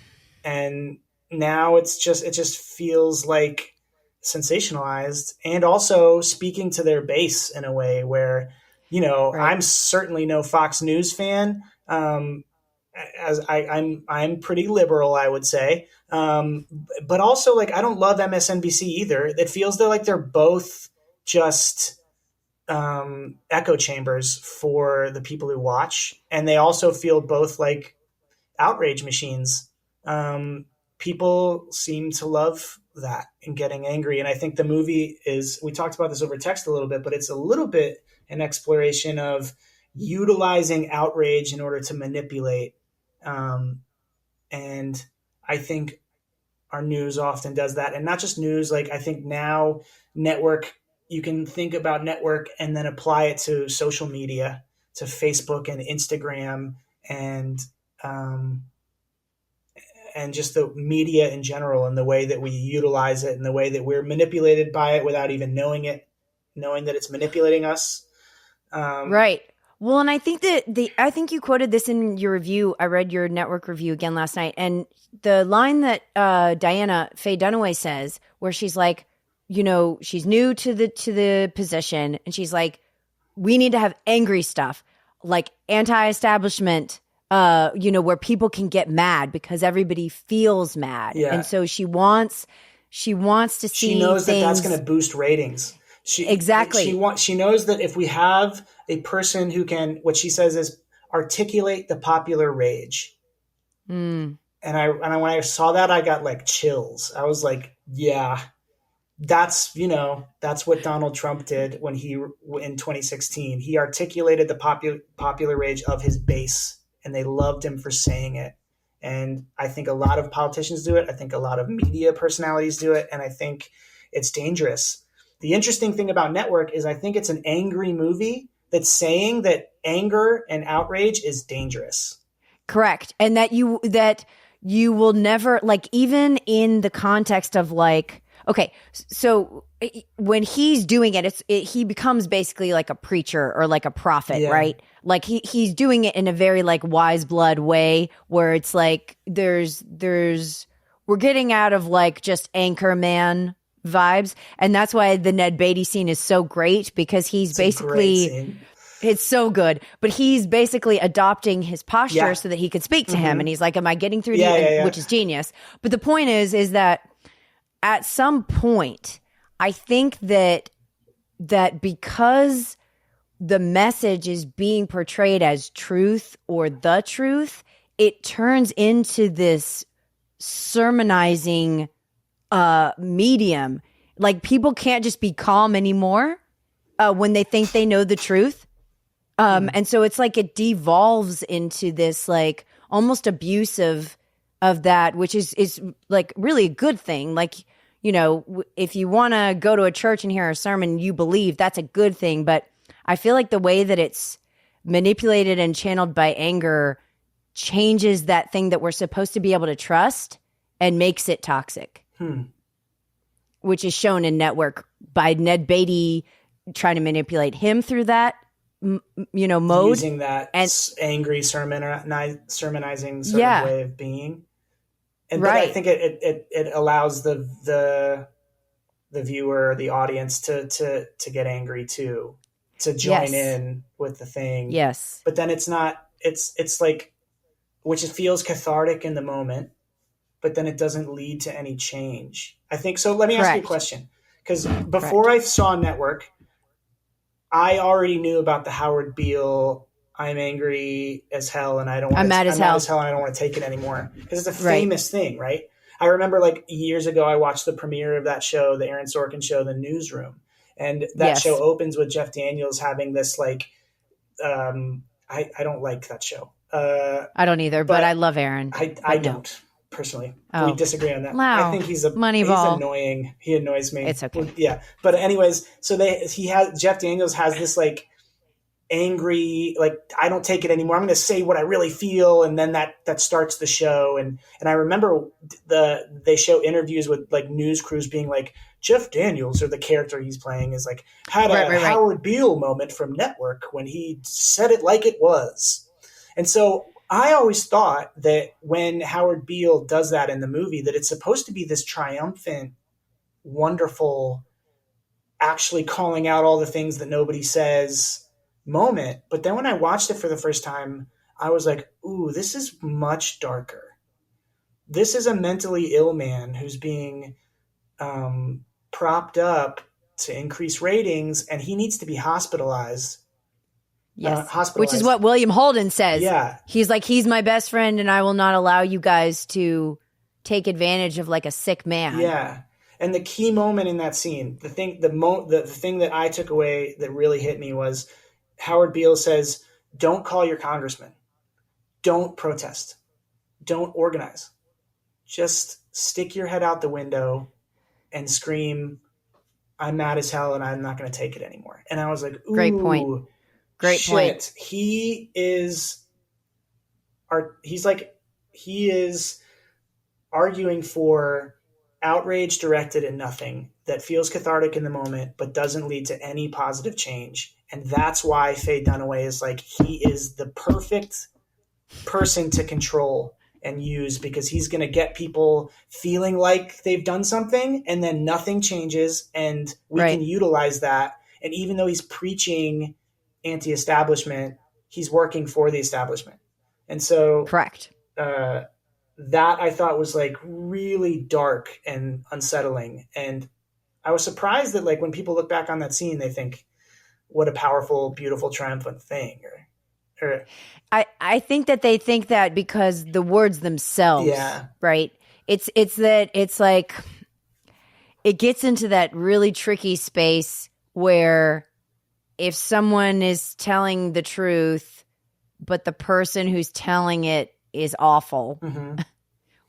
And now it just feels like sensationalized, and also speaking to their base in a way where right. I'm certainly no Fox News fan. As I'm pretty liberal, I would say. But also like, I don't love MSNBC either. It feels they're both just echo chambers for the people who watch. And they also feel both like outrage machines. People seem to love that and getting angry. And I think the movie we talked about this over text a little bit, but it's a little bit an exploration of utilizing outrage in order to manipulate. And I think our news often does that, and not just news. Like, I think now Network, you can think about Network and then apply it to social media, to Facebook and Instagram, and just the media in general, and the way that we utilize it, and the way that we're manipulated by it without even knowing that it's manipulating us. Right. Well, and I think I think you quoted this in your review. I read your Network review again last night, and the line that Diana Faye Dunaway says, where she's like, she's new to the position, and she's like, we need to have angry stuff, like anti-establishment, where people can get mad because everybody feels mad. Yeah. And so she wants to see She knows things. that that's going to boost ratings. Exactly. She knows that if we have a person who can, what she says is articulate the popular rage. Mm. And when I saw that, I got like chills. I was like, yeah, that's what Donald Trump did when in 2016, he articulated the popular rage of his base, and they loved him for saying it. And I think a lot of politicians do it. I think a lot of media personalities do it. And I think it's dangerous. The interesting thing about Network is I think it's an angry movie that's saying that anger and outrage is dangerous. Correct. And that you will never, like, even in the context of like, okay, so when he's doing it, he becomes basically like a preacher or like a prophet, Yeah. right? Like he's doing it in a very like wise blood way where it's like we're getting out of like just Anchorman vibes. And that's why the Ned Beatty scene is so great, because he's basically, it's so good, but he's basically adopting his posture so that he could speak to him. And he's like, am I getting through to you? Which is genius. But the point is that at some point, I think that because the message is being portrayed as truth or the truth, it turns into this sermonizing medium. Like, people can't just be calm anymore when they think they know the truth. And so it's like it devolves into this like almost abuse of that, which is like really a good thing. Like, if you want to go to a church and hear a sermon, you believe, that's a good thing. But I feel like the way that it's manipulated and channeled by anger changes that thing that we're supposed to be able to trust and makes it toxic, which is shown in Network by Ned Beatty trying to manipulate him through that, mode. Using that angry sermonizing sort of way of being. And but I think it allows the viewer, the audience to get angry too, to join in with the thing. Yes. But then it's not, it's like, which it feels cathartic in the moment, but then it doesn't lead to any change. I think so. Let me ask you a question. Because before I saw Network, I already knew about the Howard Beale, I'm angry as hell and I'm mad as hell and I don't want to take it anymore. Because it's a famous thing, right? I remember like years ago, I watched the premiere of that show, the Aaron Sorkin show, The Newsroom. And that show opens with Jeff Daniels having this like, I don't like that show. I don't either, but I love Aaron. I don't personally. We disagree on that. Wow. I think he's he's annoying. He annoys me. It's okay. Yeah. But anyways, so Jeff Daniels has this like angry, like, I don't take it anymore. I'm going to say what I really feel. And then that starts the show. And I remember they show interviews with like news crews being like, Jeff Daniels, or the character he's playing, is like, had a Howard Beale moment from Network when he said it like it was. And so I always thought that when Howard Beale does that in the movie, that it's supposed to be this triumphant, wonderful, actually calling out all the things that nobody says moment. But then when I watched it for the first time, I was like, ooh, this is much darker. This is a mentally ill man who's being propped up to increase ratings, and he needs to be hospitalized. Yes, which is what William Holden says. Yeah. He's like, he's my best friend, and I will not allow you guys to take advantage of like a sick man. Yeah. And the key moment in that scene, the thing that I took away that really hit me was Howard Beale says, don't call your congressman. Don't protest. Don't organize. Just stick your head out the window and scream, I'm mad as hell and I'm not going to take it anymore. And I was like, ooh. Great point. Great point. He is arguing for outrage directed at nothing that feels cathartic in the moment, but doesn't lead to any positive change. And that's why Faye Dunaway is like, he is the perfect person to control and use, because he's going to get people feeling like they've done something and then nothing changes. And we can utilize that. And even though he's preaching anti-establishment, he's working for the establishment. And so Correct. that I thought was like really dark and unsettling. And I was surprised that like when people look back on that scene, they think, what a powerful, beautiful, triumphant thing. Or I think that they think that because the words themselves, yeah, right? It's that it's like it gets into that really tricky space where if someone is telling the truth, but the person who's telling it is awful,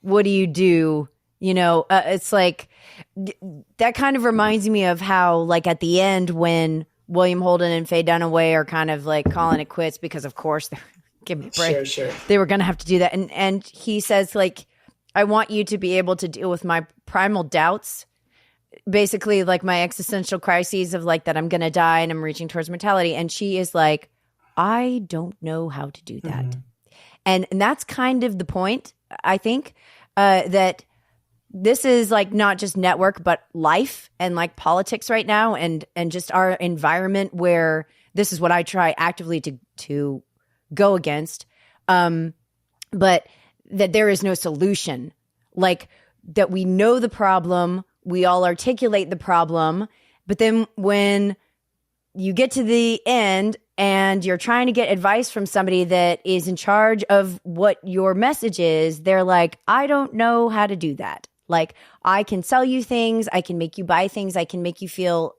what do you do? You know, it's like that kind of reminds me of how, like, at the end when William Holden and Faye Dunaway are kind of like calling it quits because, of course, they're give me a break. Sure. They were going to have to do that. And he says, like, I want you to be able to deal with my primal doubts, basically like my existential crises of like that I'm going to die and I'm reaching towards mortality. And she is like, I don't know how to do that. And that's kind of the point, I think, that this is like not just network, but life and like politics right now and just our environment where this is what I try actively to go against. But that there is no solution. Like that we know the problem, we all articulate the problem, but then when you get to the end and you're trying to get advice from somebody that is in charge of what your message is, they're like, I don't know how to do that. Like, I can sell you things, I can make you buy things, I can make you feel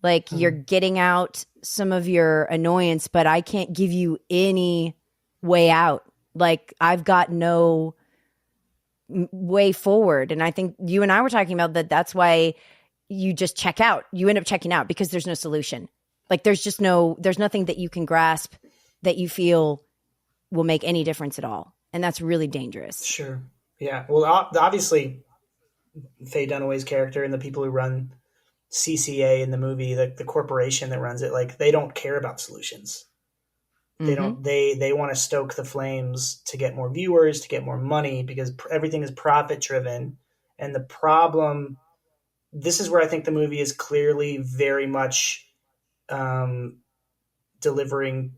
like you're getting out some of your annoyance, but I can't give you any way out. Like, I've got no way forward. And I think you and I were talking about that. That's why you just check out. You end up checking out because there's no solution. Like, there's nothing that you can grasp that you feel will make any difference at all. And that's really dangerous. Sure. Yeah. Well, obviously, Faye Dunaway's character and the people who run CCA in the movie, the corporation that runs it, like, they don't care about solutions. They don't. They want to stoke the flames to get more viewers, to get more money, because everything is profit driven. And the problem, this is where I think the movie is clearly very much delivering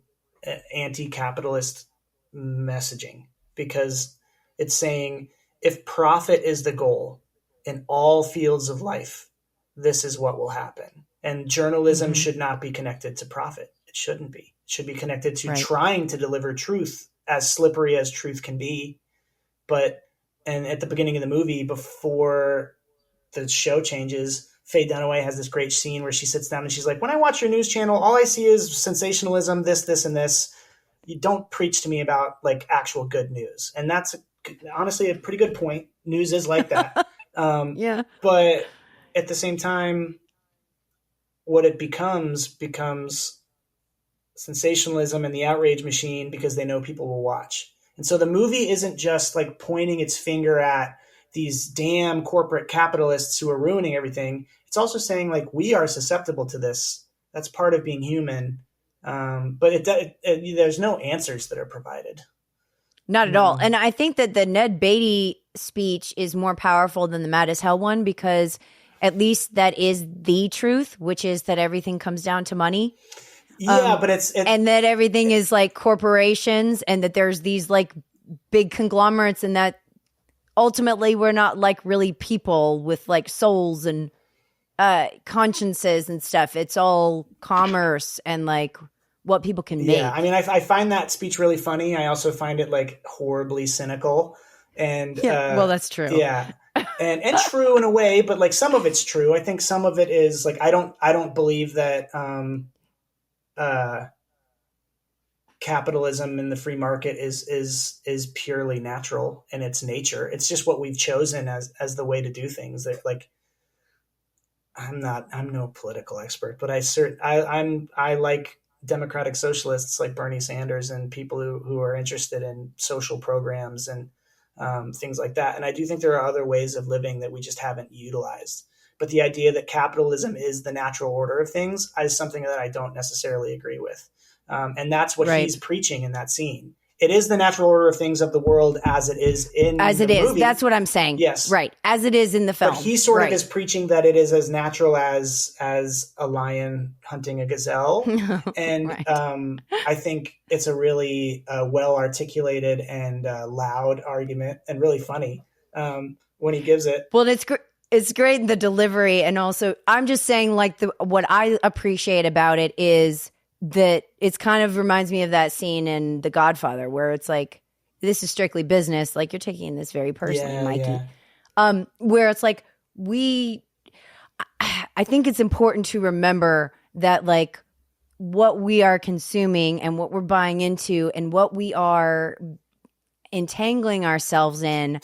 anti-capitalist messaging, because it's saying if profit is the goal in all fields of life, this is what will happen. And journalism should not be connected to profit. It shouldn't be. It should be connected to trying to deliver truth, as slippery as truth can be. And at the beginning of the movie, before the show changes, Faye Dunaway has this great scene where she sits down and she's like, when I watch your news channel, all I see is sensationalism, this, and this. You don't preach to me about like actual good news. And that's honestly a pretty good point. News is like that. Yeah. But at the same time, what it becomes sensationalism and the outrage machine, because they know people will watch. And so the movie isn't just like pointing its finger at these damn corporate capitalists who are ruining everything. It's also saying like, we are susceptible to this. That's part of being human. But there's no answers that are provided. Not at all. And I think that the Ned Beatty speech is more powerful than the Mad as Hell one, because at least that is the truth, which is that everything comes down to money. Yeah, but and that everything is like corporations, and that there's these like big conglomerates, and that ultimately we're not like really people with like souls and consciences and stuff. It's all commerce and like what people can make. Yeah, I mean, I find that speech really funny. I also find it like horribly cynical. And well, that's true. Yeah. And true in a way, but like some of it's true. I think some of it is like, I don't believe that capitalism and the free market is purely natural in its nature. It's just what we've chosen as the way to do things. That like, I'm no political expert, but I like democratic socialists like Bernie Sanders and people who are interested in social programs and things like that. And I do think there are other ways of living that we just haven't utilized. But the idea that capitalism is the natural order of things is something that I don't necessarily agree with. And that's what he's preaching in that scene. it is the natural order of things of the world as it is in the movie. That's what I'm saying. Yes. Right. As it is in the film. But he sort of is preaching that it is as natural as a lion hunting a gazelle. And right. I think it's a really well articulated and loud argument, and really funny when he gives it. Well, it's great in the delivery. And also, I'm just saying, like, what I appreciate about it is that it's kind of reminds me of that scene in The Godfather where it's like, this is strictly business. Like, you're taking this very personally, Mikey. Yeah. Where it's like, I think it's important to remember that, like, what we are consuming and what we're buying into and what we are entangling ourselves in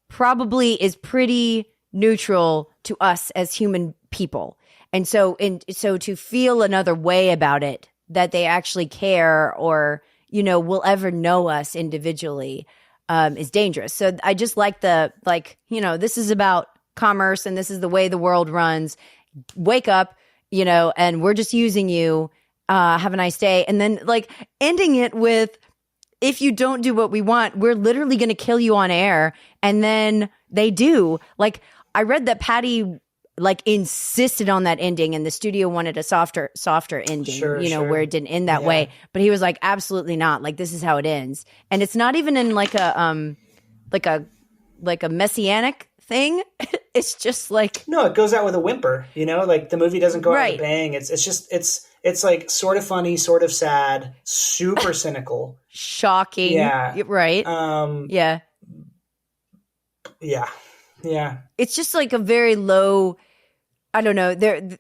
probably is pretty neutral to us as human people. And so to feel another way about it, that they actually care or, you know, will ever know us individually, is dangerous. So I just like this is about commerce and this is the way the world runs. Wake up, you know, and we're just using you. Have a nice day. And then, like, ending it with, if you don't do what we want, we're literally going to kill you on air. And then they do. Like, I read that Patty, like, insisted on that ending and the studio wanted a softer ending, where it didn't end that way. But he was like, absolutely not. Like, this is how it ends. And it's not even in like a messianic thing. It's just like, no, it goes out with a whimper, you know, like the movie doesn't go out with a bang. It's like sort of funny, sort of sad, super cynical. Shocking. Yeah. Right. Yeah. It's just like a very low, I don't know. Dan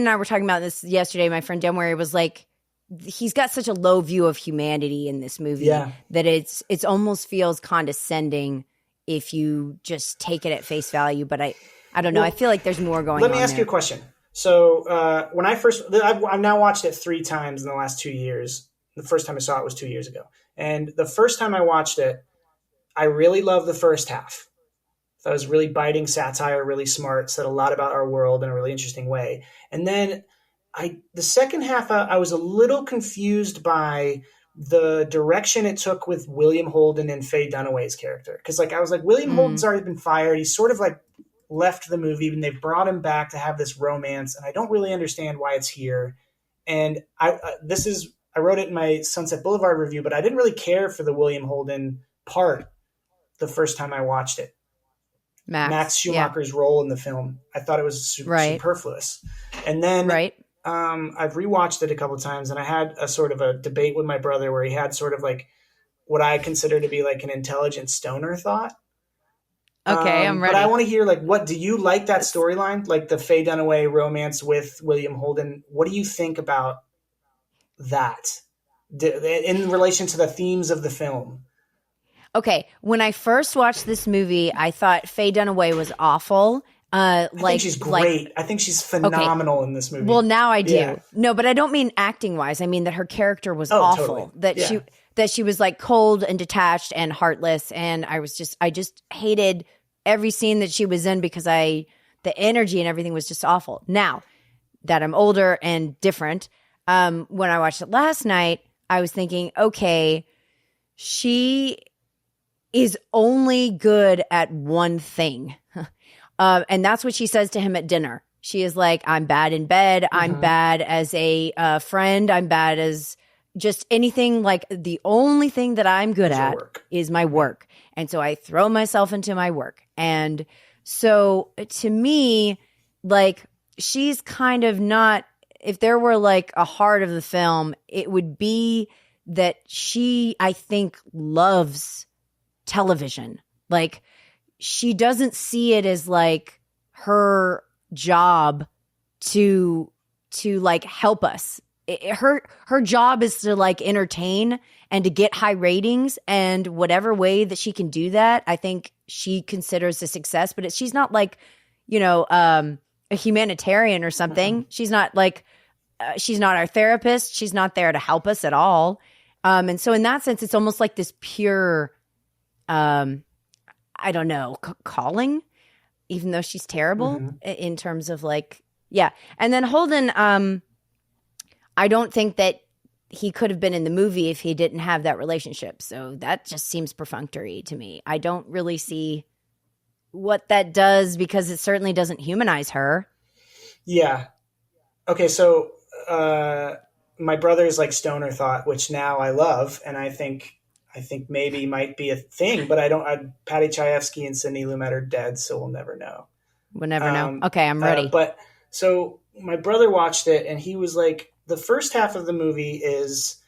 and I were talking about this yesterday. My friend Demwary was like, he's got such a low view of humanity in this movie that it's almost feels condescending if you just take it at face value. But I don't know. I feel like there's more going on. Let me ask you a question. So when I've now watched it 3 times in the last 2 years. The first time I saw it was 2 years ago. And the first time I watched it, I really loved the first half. That was really biting satire, really smart, said a lot about our world in a really interesting way. And then the second half, I was a little confused by the direction it took with William Holden and Faye Dunaway's character. Because I was like, William Holden's already been fired. He's sort of like left the movie, and they brought him back to have this romance, and I don't really understand why it's here. And I wrote it in my Sunset Boulevard review, but I didn't really care for the William Holden part the first time I watched it. Max Schumacher's role in the film, I thought it was superfluous. And then I've rewatched it a couple of times, and I had a sort of a debate with my brother where he had sort of like what I consider to be like an intelligent stoner thought. Okay, I'm ready. But I want to hear, like, what do you like that storyline, like the Faye Dunaway romance with William Holden? What do you think about that in relation to the themes of the film? Okay, when I first watched this movie, I thought Faye Dunaway was awful. I think she's great. I think she's phenomenal in this movie. Well, now I do. Yeah. No, but I don't mean acting wise. I mean that her character was awful. Totally. That she was like cold and detached and heartless, and I just hated every scene that she was in because the energy and everything was just awful. Now that I'm older and different, when I watched it last night, I was thinking, okay, she is only good at one thing. And that's what she says to him at dinner. She is like, I'm bad in bed. I'm bad as a friend. I'm bad as just anything. Like, the only thing that I'm good at is my work. And so I throw myself into my work. And so to me, like, she's kind of not, if there were like a heart of the film, it would be that she, I think, loves television. Like, she doesn't see it as like her job to like help us. Her job is to like entertain and to get high ratings, and whatever way that she can do that, I think she considers a success. But she's not like, a humanitarian or something. She's not like, she's not our therapist. She's not there to help us at all. And so in that sense, it's almost like this pure, I don't know, calling, even though she's terrible in terms of like, yeah. And then Holden, I don't think that he could have been in the movie if he didn't have that relationship. So that just seems perfunctory to me. I don't really see what that does because it certainly doesn't humanize her. Yeah. Okay, so my brother's like stoner thought, which now I love, and I think maybe might be a thing, but Patty Chayefsky and Sidney Lumet are dead, so we'll never know. We'll never know. Okay, I'm ready. But so my brother watched it, and he was like, the first half of the movie is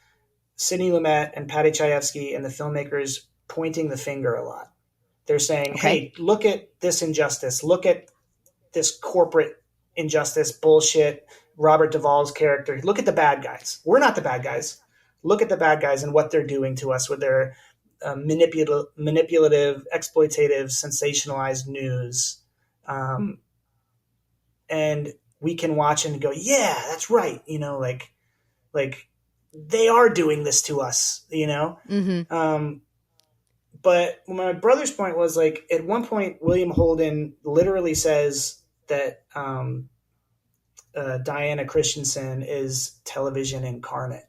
Sidney Lumet and Patty Chayefsky and the filmmakers pointing the finger a lot. They're saying, hey, look at this injustice. Look at this corporate injustice, bullshit, Robert Duvall's character. Look at the bad guys. We're not the bad guys. Look at the bad guys and what they're doing to us with their manipulative, exploitative, sensationalized news. And we can watch and go, yeah, that's right. You know, like they are doing this to us, you know? Mm-hmm. But my brother's point was like, at one point, William Holden literally says that Diana Christensen is television incarnate.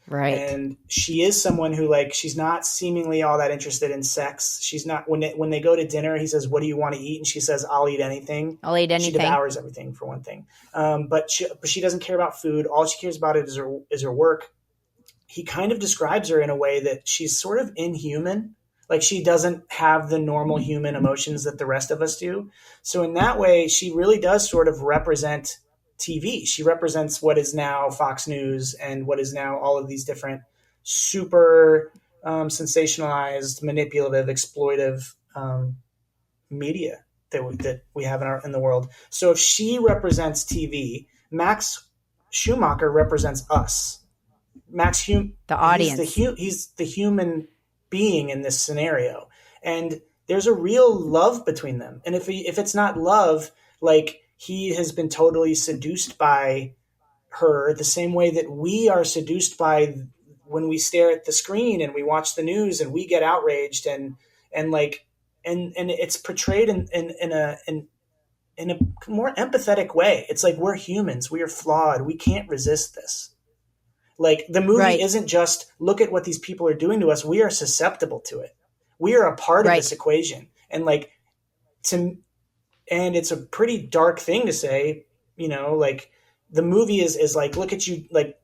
Right. And she is someone who, like, she's not seemingly all that interested in sex. She's not, when they go to dinner, he says, what do you want to eat? And she says, I'll eat anything. I'll eat anything. She devours everything, for one thing. But she doesn't care about food. All she cares about is her work. He kind of describes her in a way that she's sort of inhuman. Like, she doesn't have the normal human emotions that the rest of us do. So in that way, she really does sort of represent TV. She represents what is now Fox News and what is now all of these different super sensationalized, manipulative, exploitive media that we have in the world. So if she represents TV, Max Schumacher represents us. The audience. He's the human being in this scenario, and there's a real love between them. And if it's not love, like, he has been totally seduced by her the same way that we are seduced by when we stare at the screen and we watch the news and we get outraged and it's portrayed in a more empathetic way. It's like, we're humans, we are flawed, we can't resist this. Like, the movie isn't just look at what these people are doing to us. We are susceptible to it. We are a part of this equation. And and it's a pretty dark thing to say, you know, like, the movie is like, look at you, like,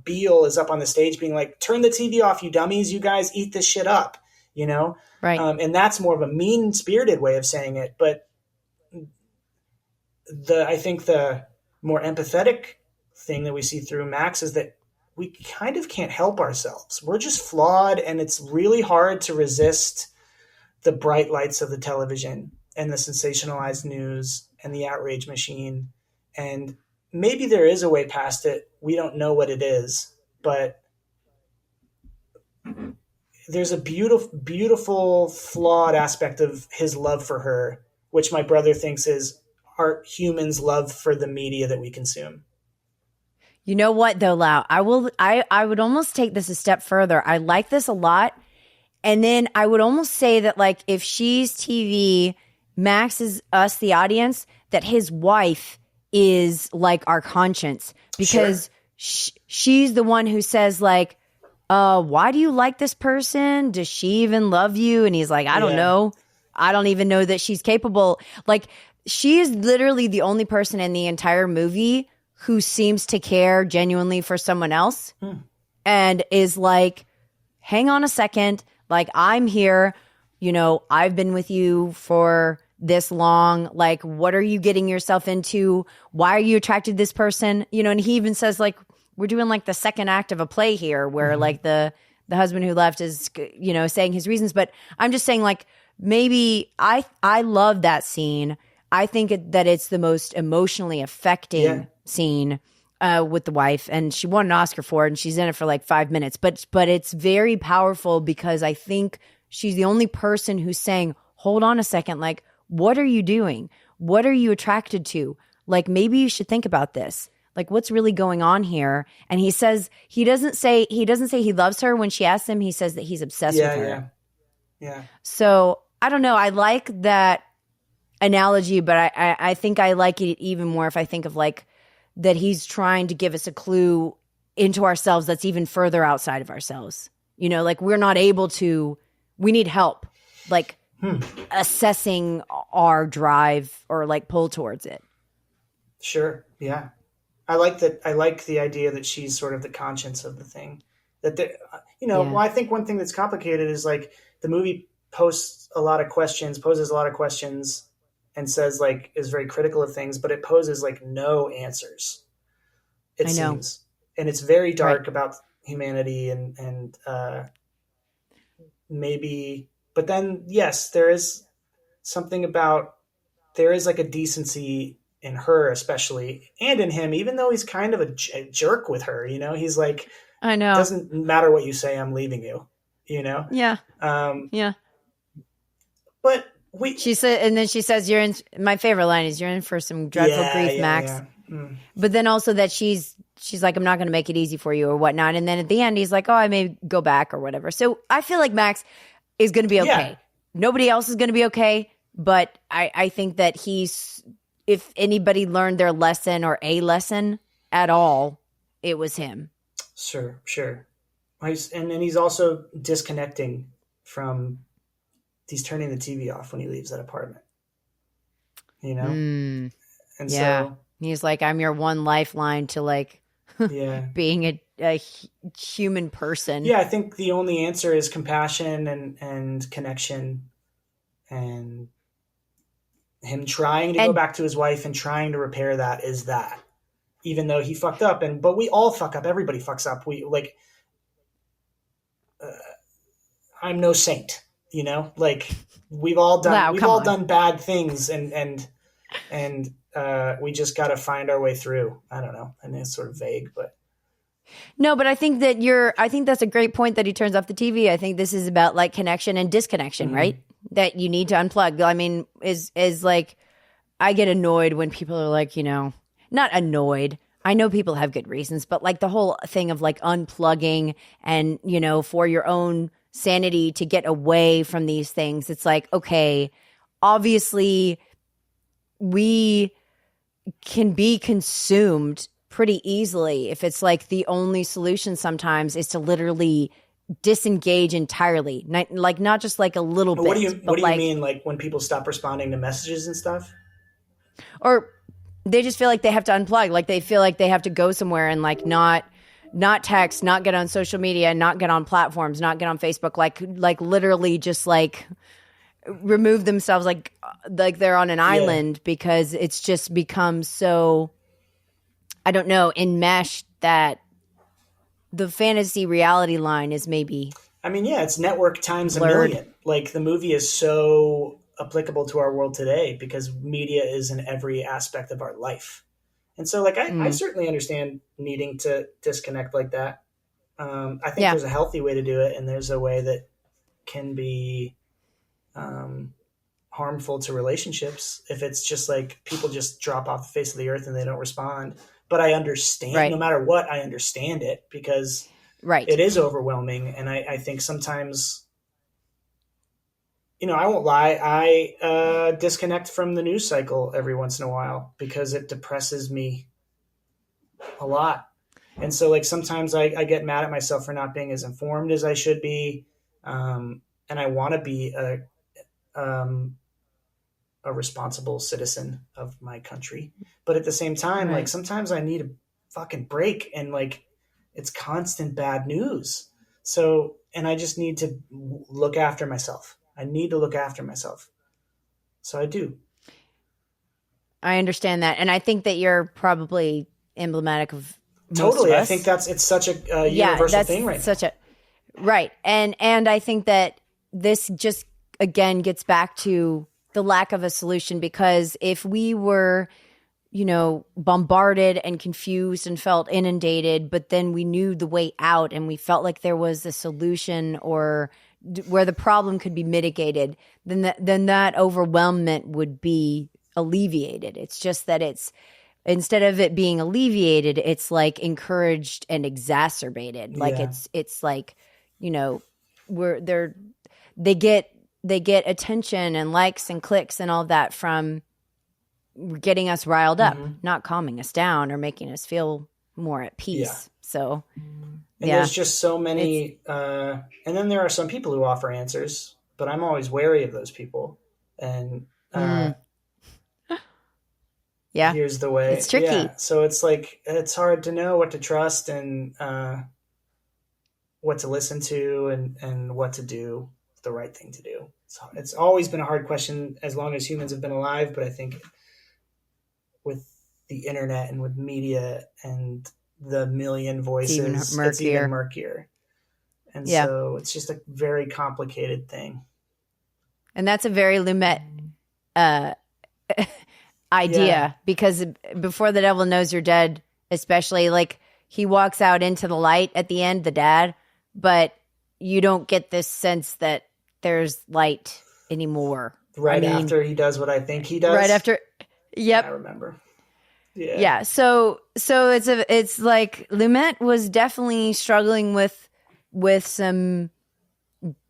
Beale is up on the stage being like, turn the TV off, you dummies, you guys eat this shit up, you know? Right. And that's more of a mean-spirited way of saying it. But I think the more empathetic thing that we see through Max is that we kind of can't help ourselves. We're just flawed, and it's really hard to resist the bright lights of the television and the sensationalized news and the outrage machine. And maybe there is a way past it. We don't know what it is, but there's a beautiful, beautiful, flawed aspect of his love for her, which my brother thinks is our humans' love for the media that we consume. You know what, though, Lau? I would almost take this a step further. I like this a lot. And then I would almost say that, like, if she's TV, Max is us, the audience, that his wife is like our conscience, because she's the one who says, like, why do you like this person? Does she even love you? And he's like, I don't know. I don't even know that she's capable. Like, she is literally the only person in the entire movie who seems to care genuinely for someone else and is like, hang on a second. Like, I'm here, you know, I've been with you for this long. Like, what are you getting yourself into? Why are you attracted to this person? You know, and he even says, like, we're doing like the second act of a play here where like the husband who left is, you know, saying his reasons. But I'm just saying, like, maybe I love that scene. I think that it's the most emotionally affecting scene with the wife, and she won an Oscar for it, and she's in it for like 5 minutes. But it's very powerful because I think she's the only person who's saying, hold on a second, like, what are you doing? What are you attracted to? Like, maybe you should think about this. Like, what's really going on here? And he says he doesn't say he loves her when she asks him. He says that he's obsessed with her. Yeah. So I don't know. I like that analogy, but I think I like it even more if I think of, like, that he's trying to give us a clue into ourselves that's even further outside of ourselves. You know, like we're not able to, we need help, like assessing our drive or like pull towards it. Sure. Yeah. I like that. I like the idea that she's sort of the conscience of the thing. That well, I think one thing that's complicated is like the movie poses a lot of questions, and says like is very critical of things, but it poses like no answers. It seems, and it's very dark about humanity and maybe. But then, yes, there is something about there is like a decency in her, especially, and in him, even though he's kind of a jerk with her. You know, he's like, I know. It doesn't matter what you say, I'm leaving you, you know? Yeah. Yeah. But she said, and then she says, you're in, my favorite line is, you're in for some dreadful grief, Max. Yeah. But then also that she's like, I'm not going to make it easy for you or whatnot. And then at the end, he's like, oh, I may go back or whatever. So I feel like Max is going to be okay. Yeah. Nobody else is going to be okay. But I think that if anybody learned their lesson or a lesson at all, it was him. Sure. And then he's also disconnecting from, he's turning the TV off when he leaves that apartment, you know? And so he's like, I'm your one lifeline to like being a human person. Yeah. I think the only answer is compassion and connection and him trying to go back to his wife and trying to repair that is that. Even though he fucked up, but we all fuck up. Everybody fucks up. We like, I'm no saint, you know. Like we've all done bad things, and we just got to find our way through. I don't know, and it's sort of vague, but no. But I think that's a great point that he turns off the TV. I think this is about like connection and disconnection, right? That you need to unplug. I mean, is like I get annoyed when people are like, you know. Not annoyed. I know people have good reasons, but like the whole thing of like unplugging and, you know, for your own sanity to get away from these things. It's like, okay, obviously we can be consumed pretty easily if it's like the only solution sometimes is to literally disengage entirely. Not just like a little bit. What do you mean? Like when people stop responding to messages and stuff? Or they just feel like they have to unplug. Like they feel like they have to go somewhere and like not text, not get on social media, not get on platforms, not get on Facebook. Like literally just like remove themselves like they're on an island because it's just become so, I don't know, enmeshed that the fantasy reality line is maybe. I mean, yeah, it's network times blurred. a million. Like the movie is so applicable to our world today because media is in every aspect of our life. And so like, I certainly understand needing to disconnect like that. I think there's a healthy way to do it. And there's a way that can be harmful to relationships if it's just like people just drop off the face of the earth and they don't respond. But I understand no matter what, I understand it because it is overwhelming. And I think sometimes, you know, I won't lie. I disconnect from the news cycle every once in a while because it depresses me a lot. And so like sometimes I get mad at myself for not being as informed as I should be. And I want to be a responsible citizen of my country. But at the same time, like sometimes I need a fucking break and like it's constant bad news. So, and I just need to look after myself. I need to look after myself. So I do. I understand that. And I think that you're probably emblematic of most totally. Of us. I think it's such a universal thing right now. Right. And I think that this just, again, gets back to the lack of a solution because if we were, you know, bombarded and confused and felt inundated, but then we knew the way out and we felt like there was a solution or where the problem could be mitigated, then that overwhelmment would be alleviated. It's just that it's instead of it being alleviated, it's like encouraged and exacerbated. Like it's like, you know, they get attention and likes and clicks and all that from getting us riled up, not calming us down or making us feel more at peace. So, And there's just so many, and then there are some people who offer answers, but I'm always wary of those people. And here's the way. It's tricky. Yeah. So it's like, it's hard to know what to trust and what to listen to and what to do, the right thing to do. So it's always been a hard question as long as humans have been alive. But I think with the internet and with media and the million voices, it's even murkier. And so it's just a very complicated thing. And that's a very Lumet idea, because before the devil knows you're dead, especially, like, he walks out into the light at the end, the dad, but you don't get this sense that there's light anymore. After he does what I think he does. Right after. Yep. I remember. Yeah. So it's like Lumet was definitely struggling with some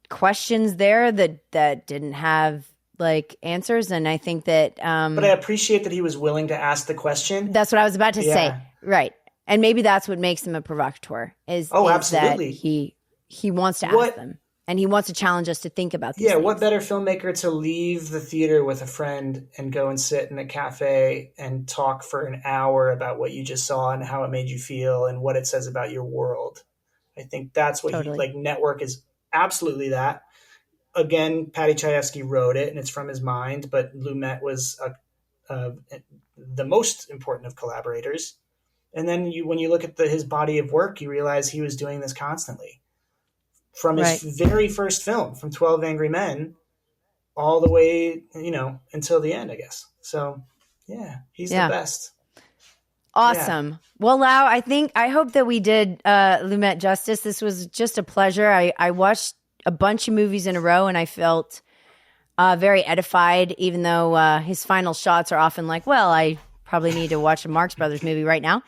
questions there that didn't have like answers, and I think that but I appreciate that he was willing to ask the question. That's what I was about to say. Right. And maybe that's what makes him a provocateur is absolutely. That he wants to ask them, and he wants to challenge us to think about these things. What better filmmaker to leave the theater with a friend and go and sit in a cafe and talk for an hour about what you just saw and how it made you feel and what it says about your world. I think that's what Network is absolutely that. Again, Paddy Chayefsky wrote it and it's from his mind, but Lumet was the most important of collaborators. And then when you look at his body of work, you realize he was doing this constantly. From his very first film, from 12 Angry Men, all the way, until the end, I guess. So, he's the best. Awesome. Yeah. Well, Lau, I hope that we did Lumet justice. This was just a pleasure. I watched a bunch of movies in a row, and I felt very edified, even though his final shots are often like, well, I probably need to watch a Marx Brothers movie right now.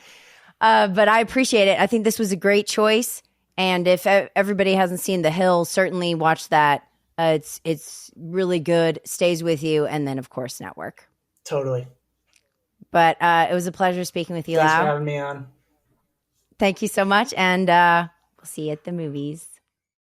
But I appreciate it. I think this was a great choice. And if everybody hasn't seen The Hill, certainly watch that. It's really good, stays with you, and then, of course, Network. Totally. But it was a pleasure speaking with you, Lau. Thanks for having me on. Thank you so much, and we'll see you at the movies.